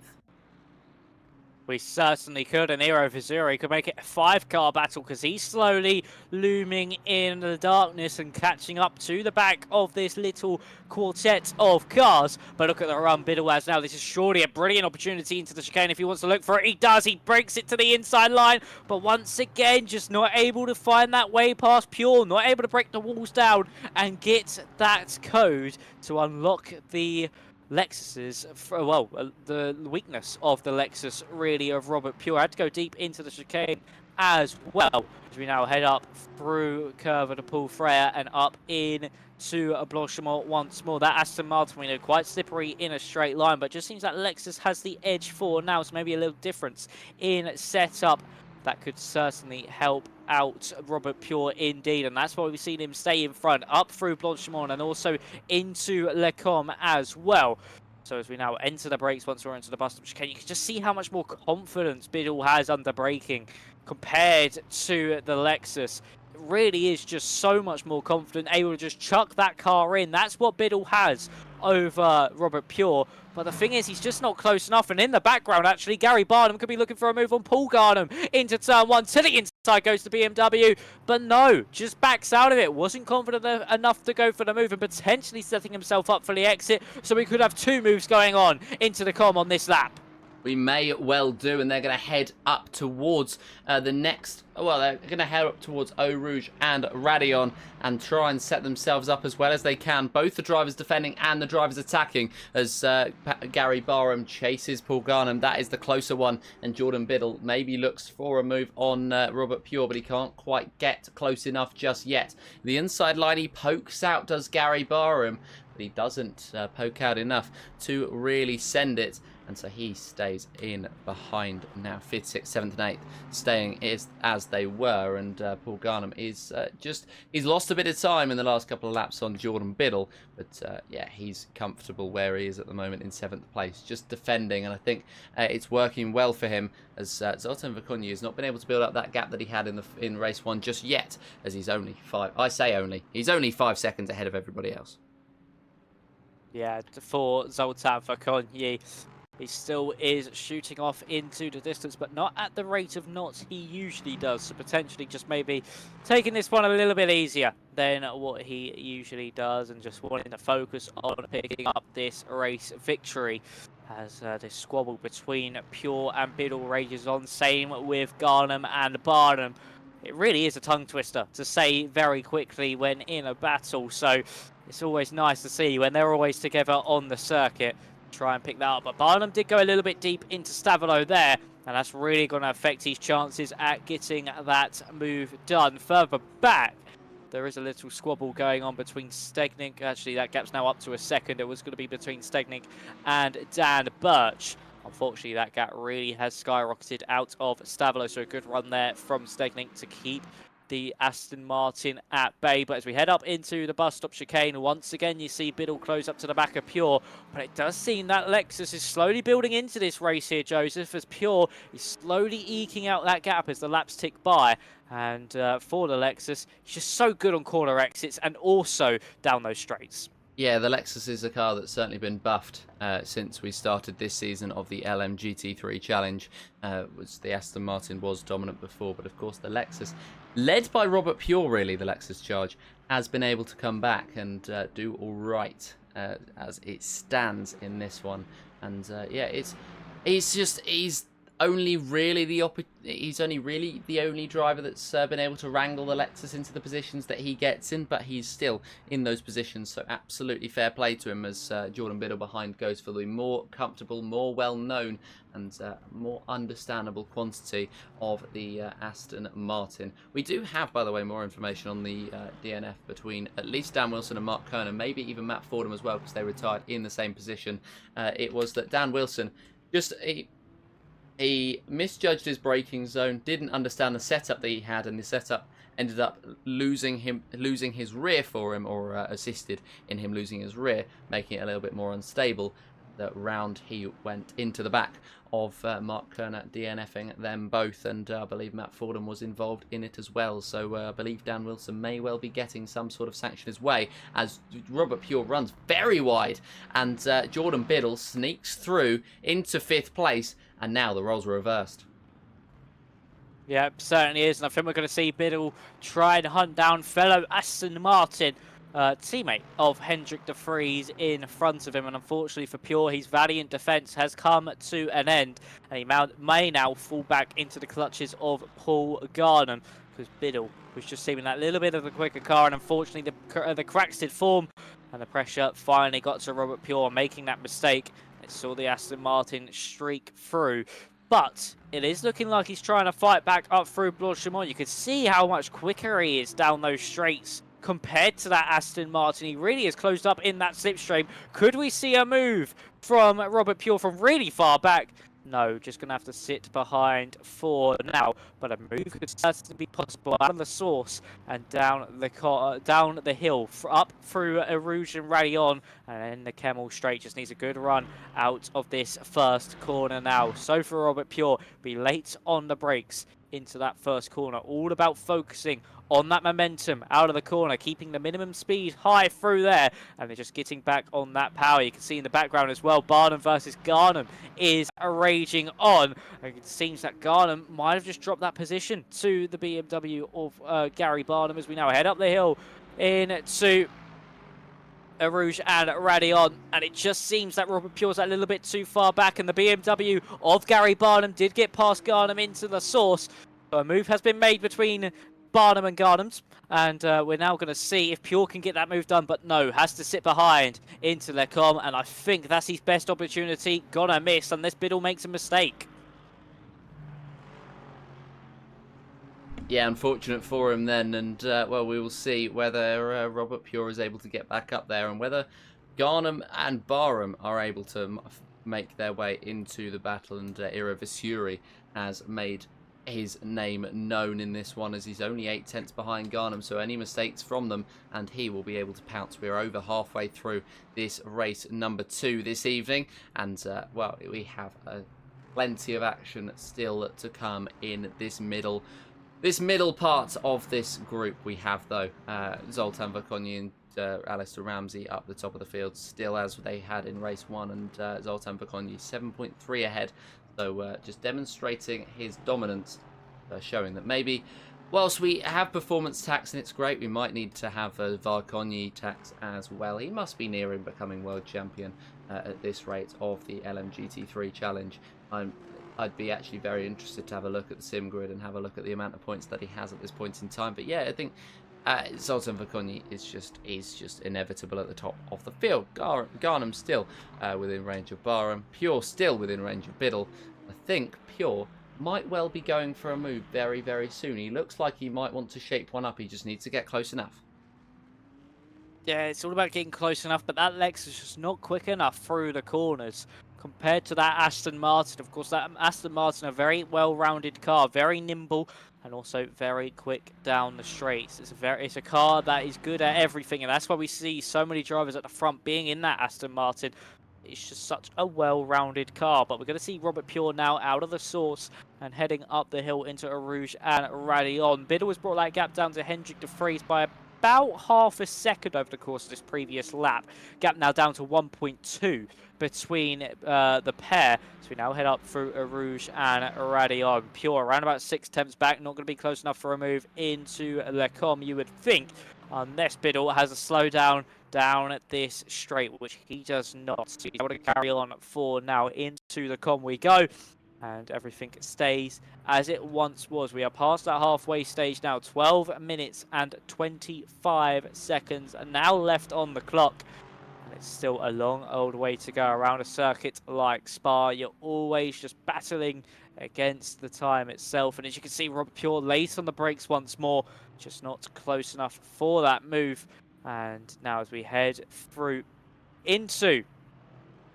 We certainly could, and Hero for Zero could make it a 5-car battle, because he's slowly looming in the darkness and catching up to the back of this little quartet of cars. But look at the run Biddle has now. This is surely a brilliant opportunity into the chicane if he wants to look for it. He does. He breaks it to the inside line, but once again, just not able to find that way past Pure, not able to break the walls down and get that code to unlock the Lexus's, well, the weakness of the Lexus, really, of Robert Pure. Had to go deep into the chicane as well, as we now head up through Curva to Paul Freya and up in to Blanchimont once more. That Aston Martin, we know, quite slippery in a straight line, but just seems that Lexus has the edge for now, so maybe a little difference in setup. That could certainly help out Robert Pure indeed, and that's why we've seen him stay in front, up through Blanchimont and also into Lecombe as well. So as we now enter the brakes, once we're into the bus stop chicane, you can just see how much more confidence Biddle has under braking compared to the Lexus. It really is just so much more confident, able to just chuck that car in. That's what Biddle has over Robert Pure. But the thing is, he's just not close enough. And in the background, actually, Gary Barham could be looking for a move on Paul Garnham into turn 1. To the inside goes the BMW. But no, just backs out of it. Wasn't confident enough to go for the move and potentially setting himself up for the exit. So we could have 2 moves going on into the com on this lap. We may well do, and they're going to head up towards the next... Well, they're going to head up towards Eau Rouge and Radion and try and set themselves up as well as they can. Both the drivers defending and the drivers attacking as Gary Barham chases Paul Garnham. That is the closer one, and Jordan Biddle maybe looks for a move on Robert Pure, but he can't quite get close enough just yet. The inside line he pokes out, does Gary Barham, but he doesn't poke out enough to really send it. And so he stays in behind now, 5th, 6th, 7th and 8th, staying as they were. And Paul Garnham is he's lost a bit of time in the last couple of laps on Jordan Biddle. But yeah, he's comfortable where he is at the moment in 7th place, just defending. And I think it's working well for him, as Zoltan Verconyi has not been able to build up that gap that he had in race 1 just yet, as he's only he's only 5 seconds ahead of everybody else. Yeah, for Zoltan Verconyi, he still is shooting off into the distance, but not at the rate of knots he usually does. So potentially just maybe taking this one a little bit easier than what he usually does, and just wanting to focus on picking up this race victory as this squabble between Pure and Biddle rages on. Same with Garnham and Barnum. It really is a tongue twister to say very quickly when in a battle. So it's always nice to see when they're always together on the circuit. Try and pick that up, but Barnum did go a little bit deep into Stavolo there, and that's really going to affect his chances at getting that move done. Further back, there is a little squabble going on between Stegnick. Actually, that gap's now up to a second. It was going to be between Stegnick and Dan Birch. Unfortunately, that gap really has skyrocketed out of Stavolo, so a good run there from Stegnick to keep the Aston Martin at bay. But as we head up into the bus stop chicane, once again you see Biddle close up to the back of Pure, but it does seem that Lexus is slowly building into this race here, Joseph, as Pure is slowly eking out that gap as the laps tick by. And for the Lexus, he's just so good on corner exits and also down those straights. Yeah, the Lexus is a car that's certainly been buffed since we started this season of the LMGT3 Challenge, which the Aston Martin was dominant before. But of course, the Lexus, led by Robert Pure, really, the Lexus charge, has been able to come back and do all right as it stands in this one. And yeah, he's only really the only driver that's been able to wrangle the Lexus into the positions that he gets in, but he's still in those positions, so absolutely fair play to him as Jordan Biddle behind goes for the more comfortable, more well-known and more understandable quantity of the Aston Martin. We do have, by the way, more information on the DNF between at least Dan Wilson and Mark Kerner, maybe even Matt Fordham as well, because they retired in the same position. It was that Dan Wilson just... He misjudged his braking zone, didn't understand the setup that he had, and the setup ended up losing his rear for him, or assisted in him losing his rear, making it a little bit more unstable. That round he went into the back of Mark Kerner, DNFing them both, and I believe Matt Fordham was involved in it as well, so I believe Dan Wilson may well be getting some sort of sanction his way as Robert Pure runs very wide, and Jordan Biddle sneaks through into 5th place, and now the roles are reversed. Yeah, it certainly is, and I think we're going to see Biddle try and hunt down fellow Aston Martin teammate of Hendrik de Vries in front of him, and unfortunately for Pure, his valiant defence has come to an end, and he may now fall back into the clutches of Paul Garnham, because Biddle was just seeming that little bit of the quicker car, and unfortunately the cracks did form, and the pressure finally got to Robert Pure, making that mistake. It saw the Aston Martin streak through. But it is looking like he's trying to fight back up through Blanchimont. You can see how much quicker he is down those straights compared to that Aston Martin. He really is closed up in that slipstream. Could we see a move from Robert Pure from really far back? No, just going to have to sit behind for now. But a move could certainly be possible out of the source and down the hill, up through Rouge and Radion, and then the Kemmel straight. Just needs a good run out of this first corner now. So for Robert Pure, be late on the brakes into that first corner. All about focusing on that momentum out of the corner, keeping the minimum speed high through there, and they're just getting back on that power. You can see in the background as well, Barnum versus Garnham is raging on. It seems that Garnham might have just dropped that position to the BMW of Gary Barnum as we now head up the hill into Rouge and Radion, and it just seems that Robert Pure's a little bit too far back, and the BMW of Gary Barnum did get past Garnham into the source. So a move has been made between Barnum and Garnham's, and we're now going to see if Pure can get that move done, but no, has to sit behind into Lecom, and I think that's his best opportunity. Gonna miss unless Biddle makes a mistake. Yeah, unfortunate for him then, and well, we will see whether Robert Pure is able to get back up there, and whether Garnham and Barham are able to make their way into the battle, and Ira Visuri has made his name known in this one, as he's only 8/10 behind Garnham, so any mistakes from them and he will be able to pounce. We're over halfway through this race number 2 this evening, and well, we have plenty of action still to come in this middle part of this group. We have though Zoltan Verkonyi and Alistair Ramsey up the top of the field still, as they had in race 1, and Zoltan Verkonyi 7.3 ahead. So just demonstrating his dominance, showing that maybe whilst we have performance tax and it's great, we might need to have a Verkonyi tax as well. He must be nearing becoming world champion at this rate of the LMGT3 challenge. I'd be actually very interested to have a look at the sim grid and have a look at the amount of points that he has at this point in time. But yeah, I think Zoltan Verkonyi is just inevitable at the top of the field. Garnham still within range of Barham. Pure still within range of Biddle. I think Pure might well be going for a move very, very soon. He looks like he might want to shape one up. He just needs to get close enough. Yeah, it's all about getting close enough, but that Lex is just not quick enough through the corners compared to that Aston Martin. Of course, that Aston Martin, a very well-rounded car, very nimble, and also very quick down the straights. It's a car that is good at everything, and that's why we see so many drivers at the front being in that Aston Martin. It's just such a well-rounded car. But we're going to see Robert Pure now out of the source and heading up the hill into Rouge and Radion. Biddle has brought that gap down to Hendrik de Vries by about half a second over the course of this previous lap. Gap now down to 1.2 between the pair. So we now head up through Rouge and Radion. Pure around about 6/10 back, not going to be close enough for a move into Lecom, you would think, unless Biddle has a slowdown down at this straight, which he does not. So he's able to carry on for now. Into Lecom we go. and everything stays as it once was. We are past that halfway stage now. 12 minutes and 25 seconds are now left on the clock. And it's still a long old way to go around a circuit like Spa. You're always just battling against the time itself. And as you can see, Robert Pure late on the brakes once more, just not close enough for that move. And now as we head through into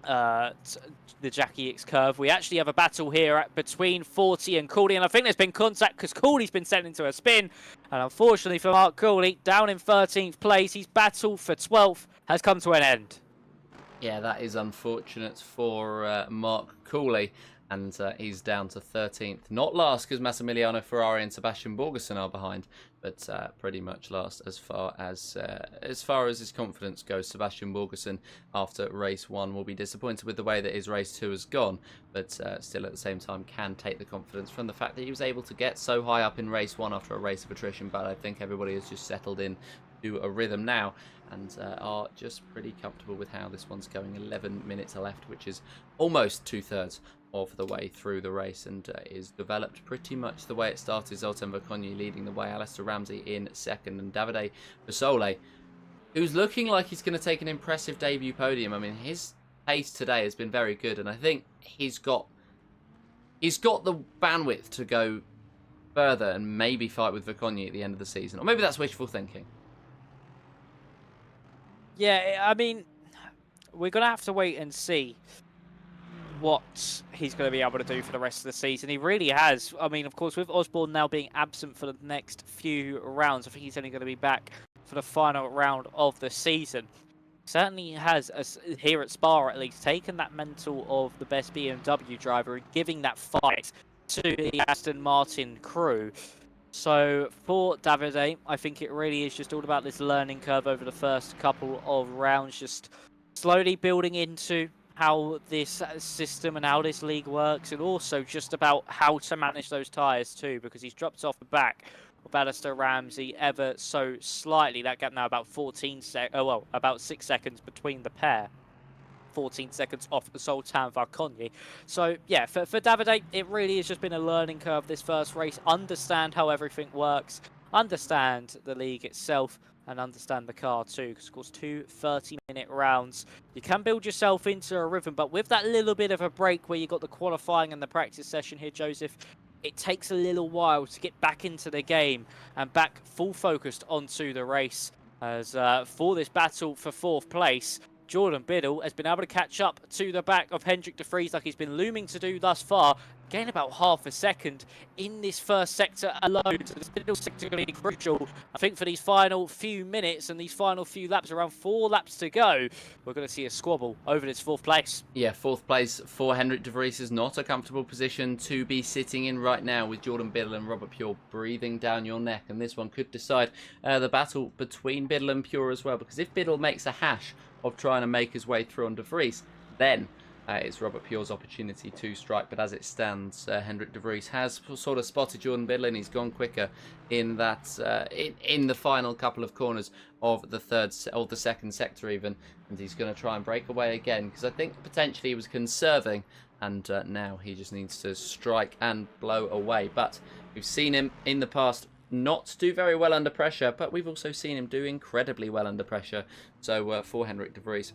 the Jackie X curve, we actually have a battle here between 40 and Cooley, and I think there's been contact because Cooley's been sent into a spin, and unfortunately for Mark Cooley, down in 13th place, his battle for 12th has come to an end. Yeah, that is unfortunate for Mark Cooley, and he's down to 13th. Not last, because Massimiliano Ferrari and Sebastian Borgerson are behind, but pretty much last as far as his confidence goes. Sebastian Borgerson, after race 1, will be disappointed with the way that his race 2 has gone, but still at the same time can take the confidence from the fact that he was able to get so high up in race 1 after a race of attrition. But I think everybody has just settled in to a rhythm now, and are just pretty comfortable with how this one's going. 11 minutes left, which is almost 2/3 of the way through the race, and is developed pretty much the way it started. Zoltan Verkonyi leading the way, Alistair Ramsey in second, and Davide Basole, who's looking like he's going to take an impressive debut podium. I mean, his pace today has been very good, and I think he's got the bandwidth to go further and maybe fight with Verkonyi at the end of the season. Or maybe that's wishful thinking. Yeah, I mean, we're going to have to wait and see what he's going to be able to do for the rest of the season. He really has. I mean, of course, with Osborne now being absent for the next few rounds, I think he's only going to be back for the final round of the season. Certainly has, here at Spa at least, taken that mental of the best BMW driver and giving that fight to the Aston Martin crew. So for Davide, I think it really is just all about this learning curve over the first couple of rounds, just slowly building into how this system and how this league works, and also just about how to manage those tyres too, because he's dropped off the back of Alistair Ramsey ever so slightly. That gap now about about 6 seconds between the pair. 14 seconds off the Zoltan Verkonyi. So yeah, for Davide, it really has just been a learning curve this first race. Understand how everything works, understand the league itself, and understand the car too, because of course 2 30-minute rounds, you can build yourself into a rhythm, but with that little bit of a break where you got the qualifying and the practice session here, Joseph, it takes a little while to get back into the game and back full focused onto the race. As for this battle for 4th place, Jordan Biddle has been able to catch up to the back of Hendrik de Vries like he's been looming to do thus far. Gain about half a second in this first sector alone. So this middle sector going to be crucial, I think, for these final few minutes and these final few laps. Around 4 laps to go, we're going to see a squabble over this 4th place. Yeah, 4th place for Hendrik de Vries is not a comfortable position to be sitting in right now, with Jordan Biddle and Robert Pure breathing down your neck. And this one could decide the battle between Biddle and Pure as well, because if Biddle makes a hash of trying to make his way through on de Vries, then it's Robert Pure's opportunity to strike. But as it stands, Hendrik de Vries has sort of spotted Jordan Biddle, and he's gone quicker in that in the final couple of corners of the second sector even, and he's going to try and break away again, because I think potentially he was conserving, and now he just needs to strike and blow away. But we've seen him in the past not do very well under pressure, but we've also seen him do incredibly well under pressure. So for Hendrik de Vries,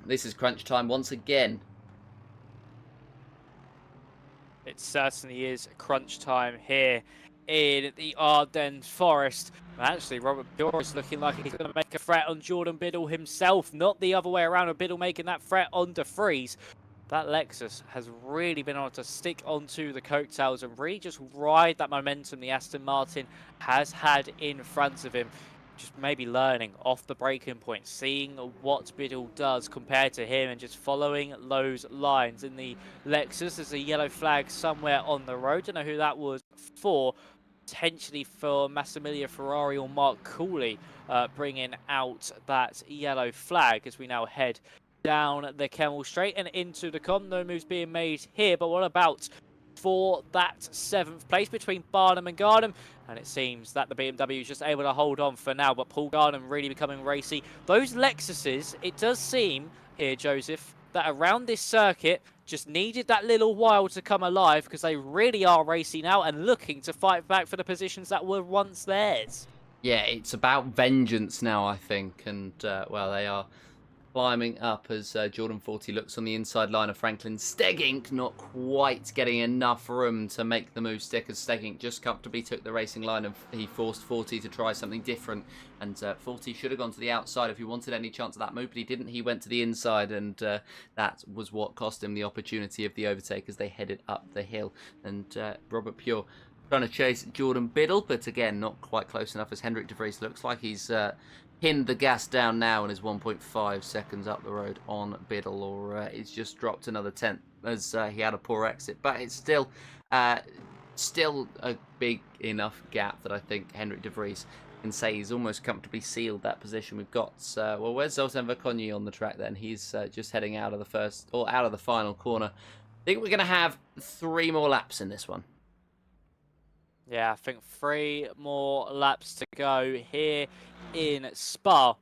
this is crunch time once again. It certainly is crunch time here in the Ardennes Forest. Actually, Robert Pure is looking like he's going to make a threat on Jordan Biddle himself, not the other way around, of Biddle making that threat on de Vries. That Lexus has really been able to stick onto the coattails and really just ride that momentum the Aston Martin has had in front of him. Just maybe learning off the braking point, seeing what Biddle does compared to him, and just following those lines. In the Lexus, there's a yellow flag somewhere on the road. Don't know who that was for. Potentially for Massimiliano Ferrari or Mark Cooley, bringing out that yellow flag as we now head down the Kemmel Straight and into the com. No moves being made here, but what about for that 7th place between Barnum and Gardam? And it seems that the BMW is just able to hold on for now, but Paul Gardam really becoming racy. Those Lexuses, it does seem here, Joseph, that around this circuit, just needed that little while to come alive because they really are racing out and looking to fight back for the positions that were once theirs. Yeah, it's about vengeance now, I think, and well, they are climbing up as Jordan 40 looks on the inside line of Franklin. Stegink not quite getting enough room to make the move stick, as Stegink just comfortably took the racing line and he forced 40 to try something different. And 40 should have gone to the outside if he wanted any chance of that move, but he didn't. He went to the inside, and that was what cost him the opportunity of the overtake as they headed up the hill. And Robert Pure trying to chase Jordan Biddle, but again, not quite close enough as Hendrik de Vries looks like he's pinned the gas down now and is 1.5 seconds up the road on Biddle, or he's just dropped another tenth as he had a poor exit. But it's still a big enough gap that I think Hendrik de Vries can say he's almost comfortably sealed that position. We've got, well, where's Zoltan Verkonyi on the track then? He's just heading out of the final corner. I think we're going to have 3 more laps in this one. Yeah, I think 3 more laps to go here in Spa.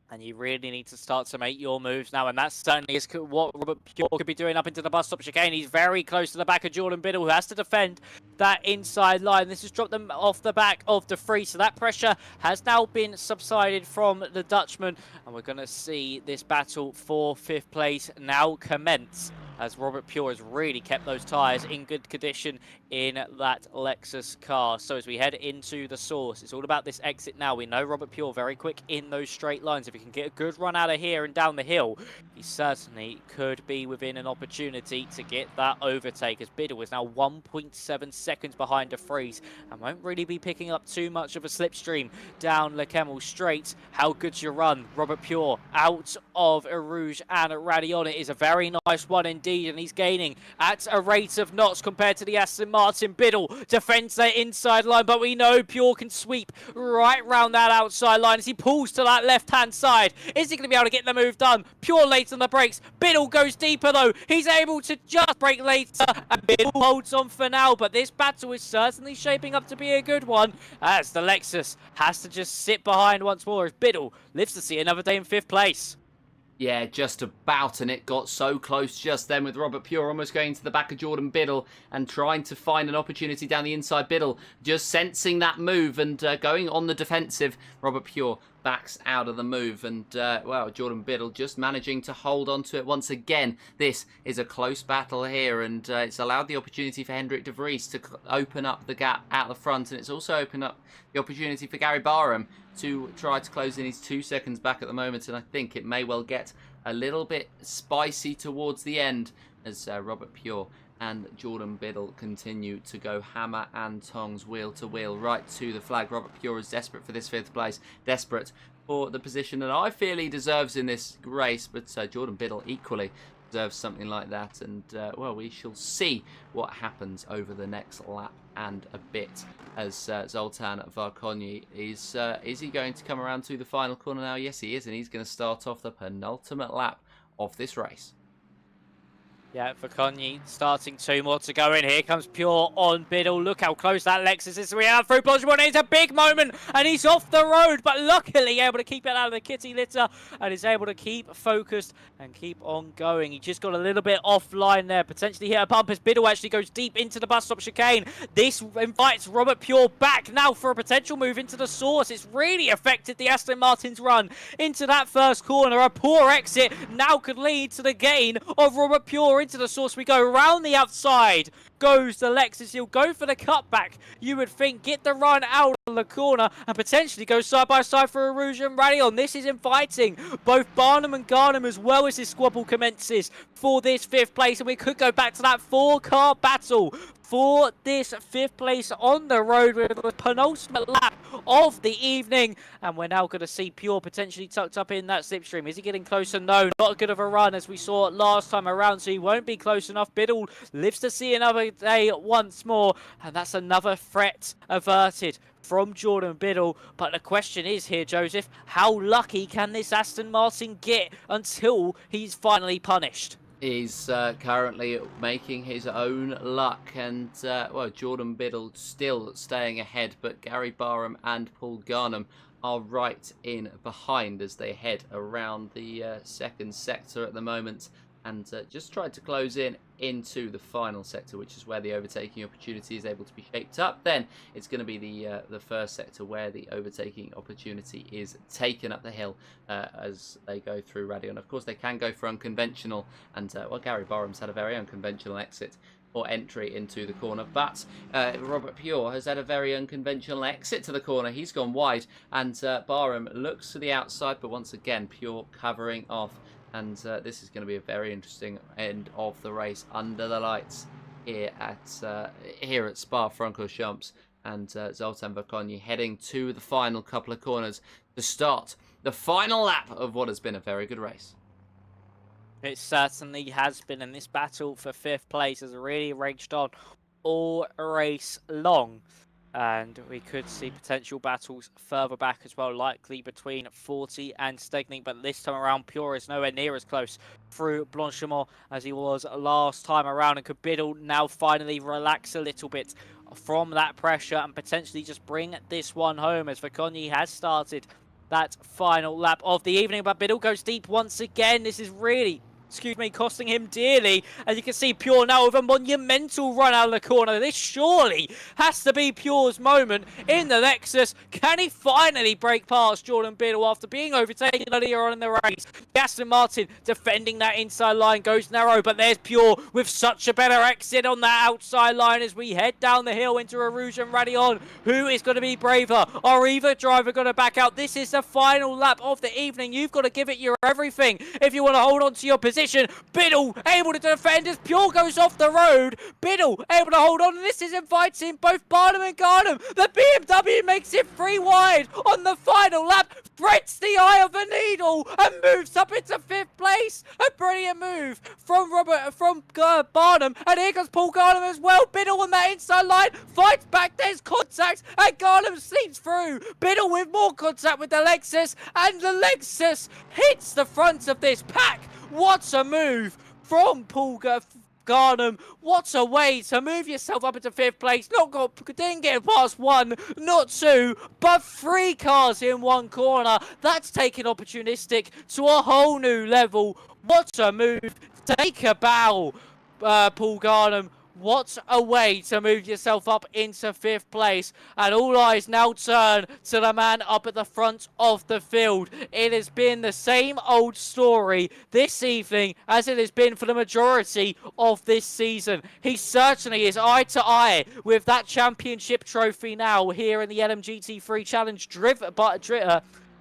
And you really need to start to make your moves now. And that certainly is what Robert Pure could be doing up into the bus stop chicane. He's very close to the back of Jordan Biddle, who has to defend that inside line. This has dropped them off the back of the free. So that pressure has now been subsided from the Dutchman. And we're going to see this battle for 5th place now commence, as Robert Pure has really kept those tyres in good condition in that Lexus car. So as we head into the source, it's all about this exit now. We know Robert Pure very quick in those straight lines. If he can get a good run out of here and down the hill, he certainly could be within an opportunity to get that overtake, as Biddle is now 1.7 seconds behind de Vries and won't really be picking up too much of a slipstream down Le Kemmel straight. How good's your run? Robert Pure out of Erouge and Radion. It is a very nice one indeed, and he's gaining at a rate of knots compared to the Aston Martin. Biddle defends that inside line, but we know Pure can sweep right round that outside line as he pulls to that left-hand side. Is he going to be able to get the move done? Pure late on the brakes. Biddle goes deeper though. He's able to just brake later, and Biddle holds on for now, but this battle is certainly shaping up to be a good one, as the Lexus has to just sit behind once more as Biddle lives to see another day in 5th place. Yeah, just about, and it got so close just then with Robert Pure almost going to the back of Jordan Biddle and trying to find an opportunity down the inside. Biddle just sensing that move and going on the defensive. Robert Pure backs out of the move, and well, Jordan Biddle just managing to hold on to it once again. This is a close battle here, and it's allowed the opportunity for Hendrik de Vries to open up the gap out the front, and it's also opened up the opportunity for Gary Barham to try to close in. He's 2 seconds back at the moment, and I think it may well get a little bit spicy towards the end as Robert Pure and Jordan Biddle continue to go hammer and tongs, wheel to wheel, right to the flag. Robert Pure is desperate for this 5th place, desperate for the position that I feel he deserves in this race, but Jordan Biddle equally deserves something like that, and well, we shall see what happens over the next lap and a bit as Zoltan Verkonyi is he going to come around to the final corner now? Yes, he is, and he's going to start off the penultimate lap of this race. Yeah, Verkonyi starting 2 more to go in. Here comes Pure on Biddle. Look how close that Lexus is. We have through Blanchimont. It's a big moment, and he's off the road, but luckily able to keep it out of the kitty litter and is able to keep focused and keep on going. He just got a little bit offline there, potentially hit a bump as Biddle actually goes deep into the bus stop chicane. This invites Robert Pure back now for a potential move into the source. It's really affected the Aston Martin's run into that first corner. A poor exit now could lead to the gain of Robert Pure into the source. We go around the outside, goes the Lexus. He'll go for the cutback, you would think, get the run out of the corner and potentially go side by side for Erouge and Radion. This is inviting both Barnum and Garnham as well as this squabble commences for this 5th place, and we could go back to that 4-car battle for this 5th place on the road with the penultimate lap of the evening. And we're now going to see Pure potentially tucked up in that slipstream. Is he getting closer? No, not as good of a run as we saw last time around, so he won't be close enough. Biddle lives to see another day once more, and that's another threat averted from Jordan Biddle. But the question is here, Joseph, how lucky can this Aston Martin get until he's finally punished? Is currently making his own luck, and well, Jordan Biddle still staying ahead, but Gary Barham and Paul Garnham are right in behind as they head around the second sector at the moment. and just tried to close into the final sector, which is where the overtaking opportunity is able to be shaped up. Then it's going to be the first sector where the overtaking opportunity is taken up the hill as they go through Radion. Of course, they can go for unconventional, and well, Gary Barham's had a very unconventional exit or entry into the corner, but Robert Pure has had a very unconventional exit to the corner. He's gone wide, and Barham looks to the outside, but once again Pure covering off, and this is going to be a very interesting end of the race under the lights here at Spa-Francorchamps, and Zoltan Verkonyi heading to the final couple of corners to start the final lap of what has been a very good race. It certainly has been, and this battle for 5th place has really raged on all race long. And we could see potential battles further back as well, likely between 40 and Stegning. But this time around, Pure is nowhere near as close through Blanchimont as he was last time around. And could Biddle now finally relax a little bit from that pressure and potentially just bring this one home, as Verkonyi has started that final lap of the evening. But Biddle goes deep once again. This is really, costing him dearly. As you can see, Pure now with a monumental run out of the corner. This surely has to be Pure's moment in the Lexus. Can he finally break past Jordan Biddle after being overtaken earlier on in the race? Aston Martin defending that inside line, goes narrow, but there's Pure with such a better exit on that outside line as we head down the hill into Rouge and Radion. Who is going to be braver? Are either driver going to back out? This is the final lap of the evening. You've got to give it your everything if you want to hold on to your position. Biddle able to defend as Pure goes off the road. Biddle able to hold on, and this is inviting both Barnum and Garnham. The BMW makes it 3 wide on the final lap, threads the eye of the needle and moves up into 5th place. A brilliant move from Barnum, and here comes Paul Garnham as well. Biddle on that inside line fights back, there's contact, and Garnham sleeps through. Biddle with more contact with the Lexus, and the Lexus hits the front of this pack. What a move from Paul Garnham. What a way to move yourself up into 5th place. Didn't get past 1, not 2, but 3 cars in one corner. That's taken opportunistic to a whole new level. What a move. Take a bow, Paul Garnham. What a way to move yourself up into 5th place. And all eyes now turn to the man up at the front of the field. It has been the same old story this evening as it has been for the majority of this season. He certainly is eye to eye with that championship trophy now here in the LMGT3 Challenge,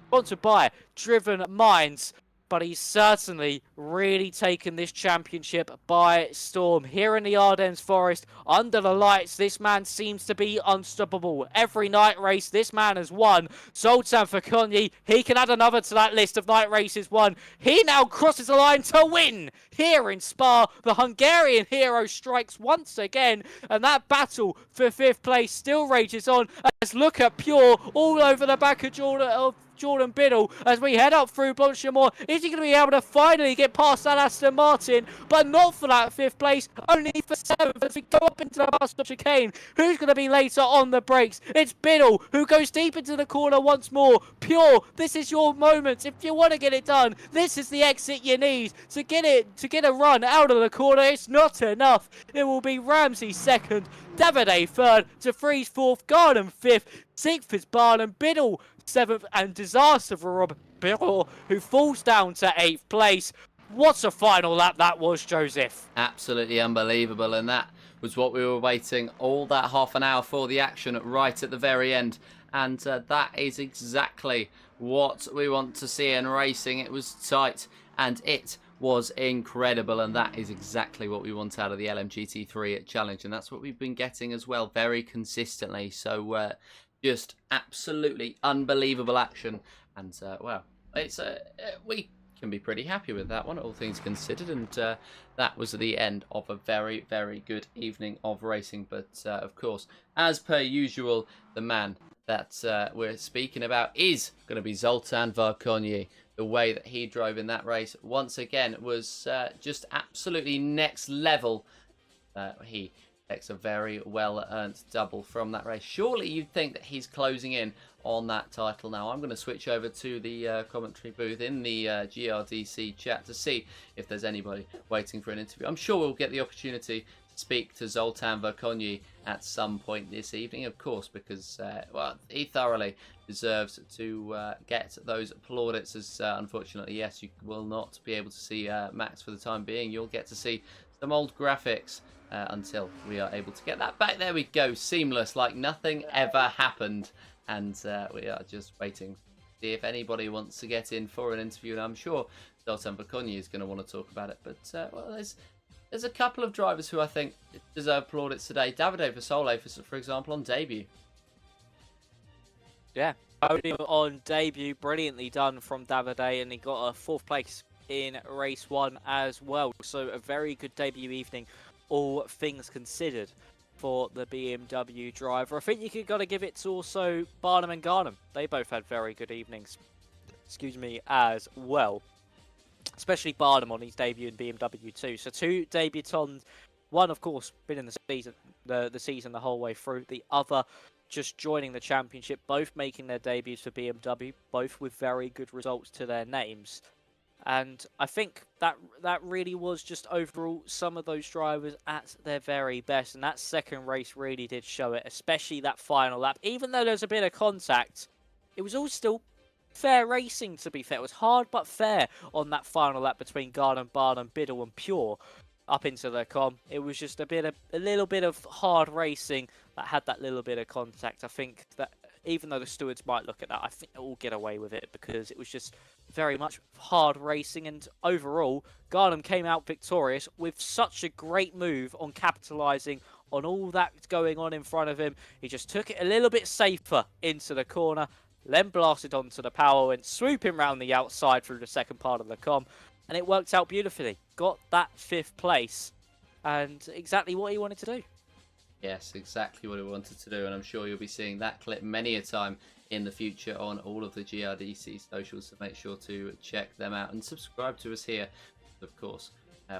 sponsored by Driven Minds. But he's certainly really taken this championship by storm. Here in the Ardennes Forest, under the lights, this man seems to be unstoppable. Every night race, this man has won. Zoltan Verkonyi, he can add another to that list of night races won. He now crosses the line to win here in Spa. The Hungarian hero strikes once again, and that battle for 5th place still rages on. As look at Pure all over the back of Jordan Biddle as we head up through Blanchimont. Is he going to be able to finally get past that Aston Martin? But not for that 5th place, only for 7th as we go up into the bus stop chicane. Who's going to be later on the brakes? It's Biddle who goes deep into the corner once more. Pure, this is your moment. If you want to get it done, this is the exit you need to get a run out of the corner. It's not enough. It will be Ramsey 2nd, Davide 3rd, De Vries 4th, Garnham 5th, 6th is Barnum, Biddle 7th, and disaster for Robert Pure, who falls down to 8th place. What a final lap that was, Joseph. Absolutely unbelievable, and that was what we were waiting all that half an hour for, the action right at the very end. And that is exactly what we want to see in racing. It was tight, and it was incredible, and that is exactly what we want out of the LMGT3 Challenge, and that's what we've been getting as well, very consistently. So just absolutely unbelievable action, and well, it's we can be pretty happy with that one, all things considered, and that was the end of a very, very good evening of racing. But of course, as per usual, the man that we're speaking about is going to be Zoltan Verkonyi. The way that he drove in that race once again was just absolutely next level. He Takes a very well-earned double from that race. Surely you'd think that he's closing in on that title now. I'm going to switch over to the commentary booth in the GRDC chat to see if there's anybody waiting for an interview. I'm sure we'll get the opportunity to speak to Zoltan Verkonyi at some point this evening, of course, because well, he thoroughly deserves to get those plaudits. As unfortunately, yes, you will not be able to see Max for the time being. You'll get to see some old graphics until we are able to get that back. There we go, seamless, like nothing ever happened. And we are just waiting to see if anybody wants to get in for an interview. And I'm sure Zoltan Verkonyi is going to want to talk about it. But well, there's a couple of drivers who I think deserve plaudits today. Davide Fasole, for example, on debut. Yeah, podium on debut, brilliantly done from Davide, and he got a 4th place in race 1 as well. So a very good debut evening, all things considered, for the BMW driver. I think you got to give it to also Barnum and Garnham. They both had very good evenings, excuse me, as well. Especially Barnum on his debut in BMW too. So 2 debutants, one of course been in the season the whole way through. The other just joining the championship, both making their debuts for BMW, both with very good results to their names. And I think that really was just overall some of those drivers at their very best. And that second race really did show it, especially that final lap. Even though there's a bit of contact, it was all still fair racing, to be fair. It was hard but fair on that final lap between Garnham, Barnum, Biddle and Pure up into the com. It was just a little bit of hard racing that had that little bit of contact. I think that even though the stewards might look at that, I think they'll all get away with it because it was just very much hard racing. And overall, Garnham came out victorious with such a great move on capitalising on all that going on in front of him. He just took it a little bit safer into the corner, then blasted onto the power, went swooping round the outside through the second part of the com, and it worked out beautifully. Got that 5th place, and exactly what he wanted to do. Yes, exactly what he wanted to do, and I'm sure you'll be seeing that clip many a time in the future on all of the GRDC socials, so make sure to check them out and subscribe to us here, of course.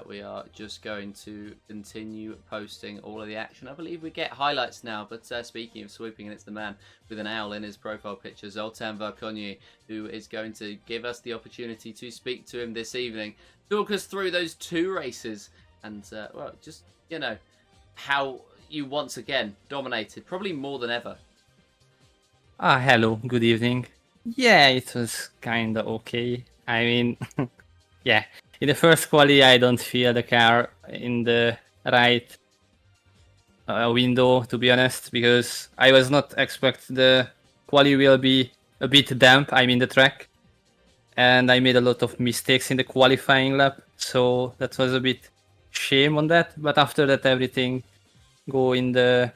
We are just going to continue posting all of the action. I believe we get highlights now, but speaking of swooping, and it's the man with an owl in his profile picture, Zoltan Verkonyi, who is going to give us the opportunity to speak to him this evening, talk us through those 2 races, and well, just, you know, how you once again dominated, probably more than ever. Hello, good evening. Yeah, it was kinda okay. I mean, yeah, in the first quali I don't feel the car in the right window, to be honest, because I was not expect the quali will be a bit damp, I mean the track, and I made a lot of mistakes in the qualifying lap, so that was a bit shame on that, but after that everything go in the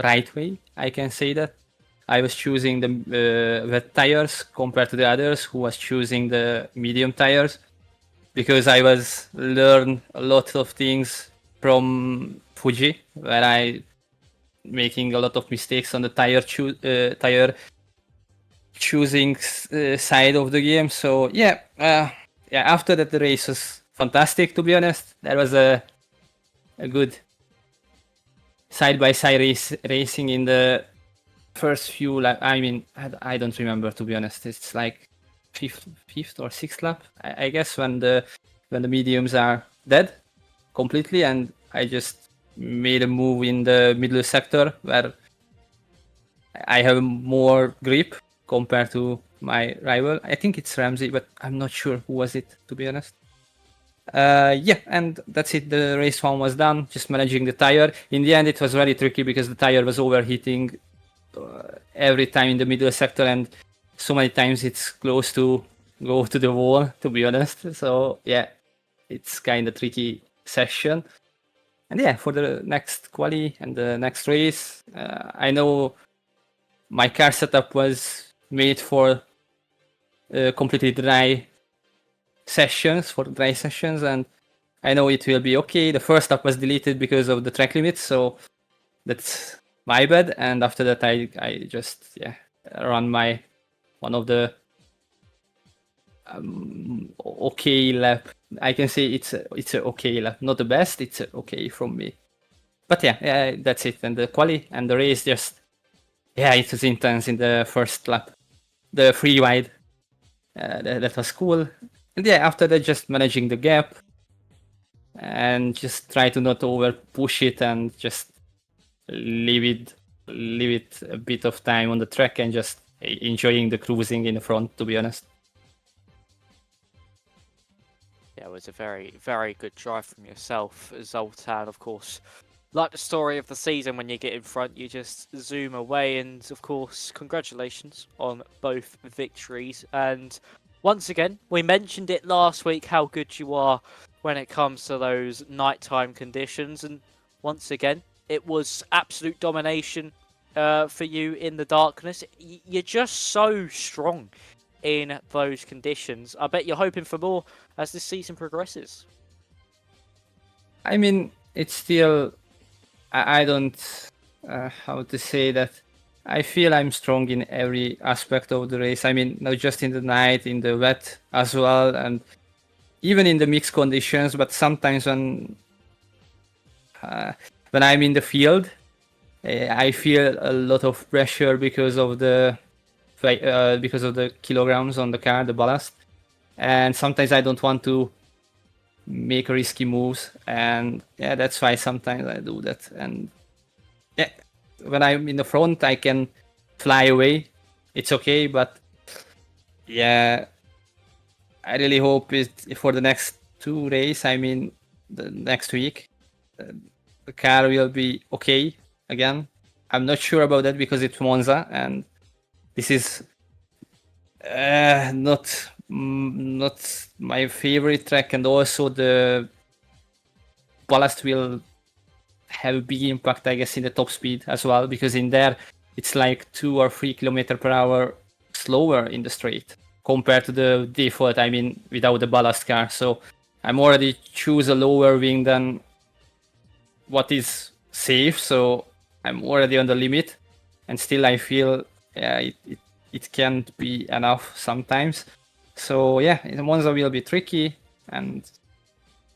right way, I can say that. I was choosing the wet tires compared to the others who was choosing the medium tires, because I was learn a lot of things from Fuji, where I making a lot of mistakes on the tire choosing side of the game. So yeah, after that the race was fantastic, to be honest. There was a good side-by-side racing in the first few lap. I mean, I don't remember, to be honest. It's like fifth or 6th lap, I guess, when the mediums are dead completely, and I just made a move in the middle sector where I have more grip compared to my rival. I think it's Ramsey, but I'm not sure who was it, to be honest. Yeah, and that's it. The race 1 was done, just managing the tire. In the end, it was very tricky because the tire was overheating every time in the middle sector, and so many times it's close to go to the wall, to be honest. So yeah, it's kind of tricky session. And yeah, for the next quali and the next race, I know my car setup was made for completely dry sessions, and I know it will be okay. The first lap was deleted because of the track limits, so that's my bad. And after that, I just run my one of the okay lap. I can say it's a okay lap, not the best. It's okay from me. but yeah, that's it. And the quali and the race just, yeah, it was intense in the first lap. The free wide, that was cool. And yeah, after that, just managing the gap and just try to not over push it and just leave it a bit of time on the track and just enjoying the cruising in the front, to be honest. Yeah, it was a very, very good drive from yourself, Zoltan. Of course, like the story of the season, when you get in front, you just zoom away. And of course, congratulations on both victories. And once again, we mentioned it last week how good you are when it comes to those nighttime conditions. And once again, it was absolute domination for you in the darkness. You're just so strong in those conditions. I bet you're hoping for more as this season progresses. I mean, it's still, I don't, how to say that, I feel I'm strong in every aspect of the race. I mean, not just in the night, in the wet as well, and even in the mixed conditions, but sometimes when I'm in the field, I feel a lot of pressure because of the kilograms on the car, the ballast, and sometimes I don't want to make risky moves, and yeah, that's why sometimes I do that. And yeah, when I'm in the front, I can fly away. It's okay, but yeah, I really hope for the next 2 races. I mean, the next week, the car will be okay again. I'm not sure about that because it's Monza, and this is not my favorite track, and also the ballast will have a big impact, I guess, in the top speed as well, because in there it's like 2 or 3 km/h slower in the straight compared to the default, I mean, without the ballast car. So I'm already choose a lower wing than what is safe, so I'm already on the limit, and still I feel it can't be enough sometimes. So yeah, Monza will be tricky, and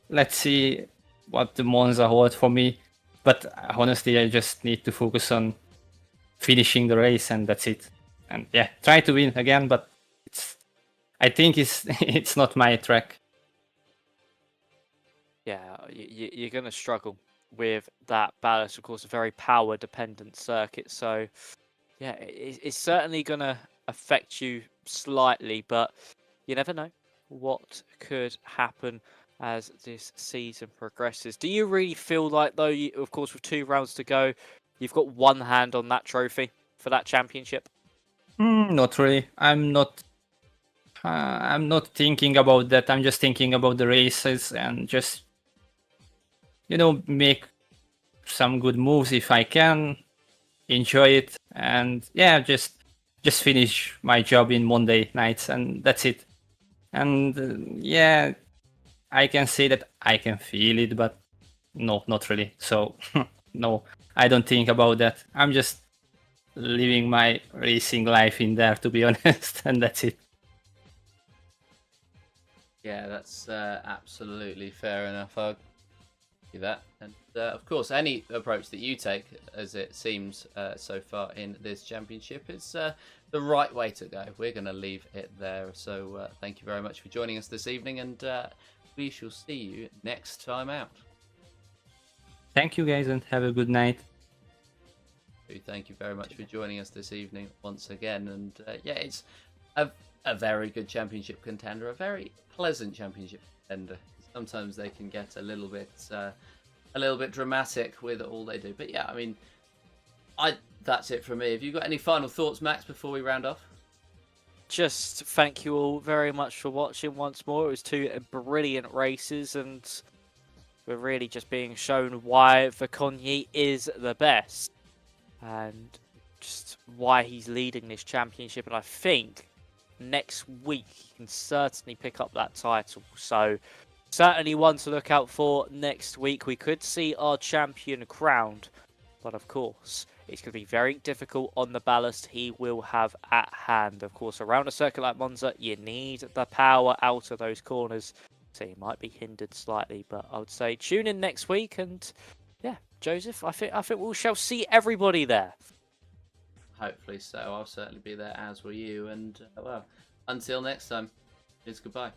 let's see what the Monza holds for me. But honestly, I just need to focus on finishing the race, and that's it. And yeah, try to win again, but I think it's not my track. Yeah, you're going to struggle with that balance. Of course, a very power dependent circuit. So yeah, it's certainly going to affect you slightly, but you never know what could happen as this season progresses. Do you really feel like, though, of course, with 2 rounds to go, you've got one hand on that trophy for that championship? Not really. I'm not thinking about that. I'm just thinking about the races and just, make some good moves if I can, enjoy it, and yeah, just finish my job in Monday nights, and that's it. And yeah, I can say that I can feel it, but no, not really. So no, I don't think about that. I'm just living my racing life in there, to be honest, and that's it. Yeah, that's absolutely fair enough. I'll give you that. And of course, any approach that you take, as it seems so far in this championship, is the right way to go. We're going to leave it there. So thank you very much for joining us this evening, and we shall see you next time out. Thank you, guys, and have a good night. Thank you very much for joining us this evening once again. And yeah, it's a very good championship contender, a very pleasant championship contender. Sometimes they can get a little bit dramatic with all they do. But yeah, I mean, that's it from me. Have you got any final thoughts, Max, before we round off? Just thank you all very much for watching once more. It was 2 brilliant races, and we're really just being shown why Verconyi is the best and just why he's leading this championship. And I think next week he can certainly pick up that title. So certainly one to look out for next week. We could see our champion crowned, but of course it's going to be very difficult on the ballast he will have at hand. Of course, around a circuit like Monza, you need the power out of those corners, so you might be hindered slightly. But I would say tune in next week, and yeah, Joseph, I think we shall see everybody there. Hopefully so. I'll certainly be there, as will you. And well, until next time, it's goodbye.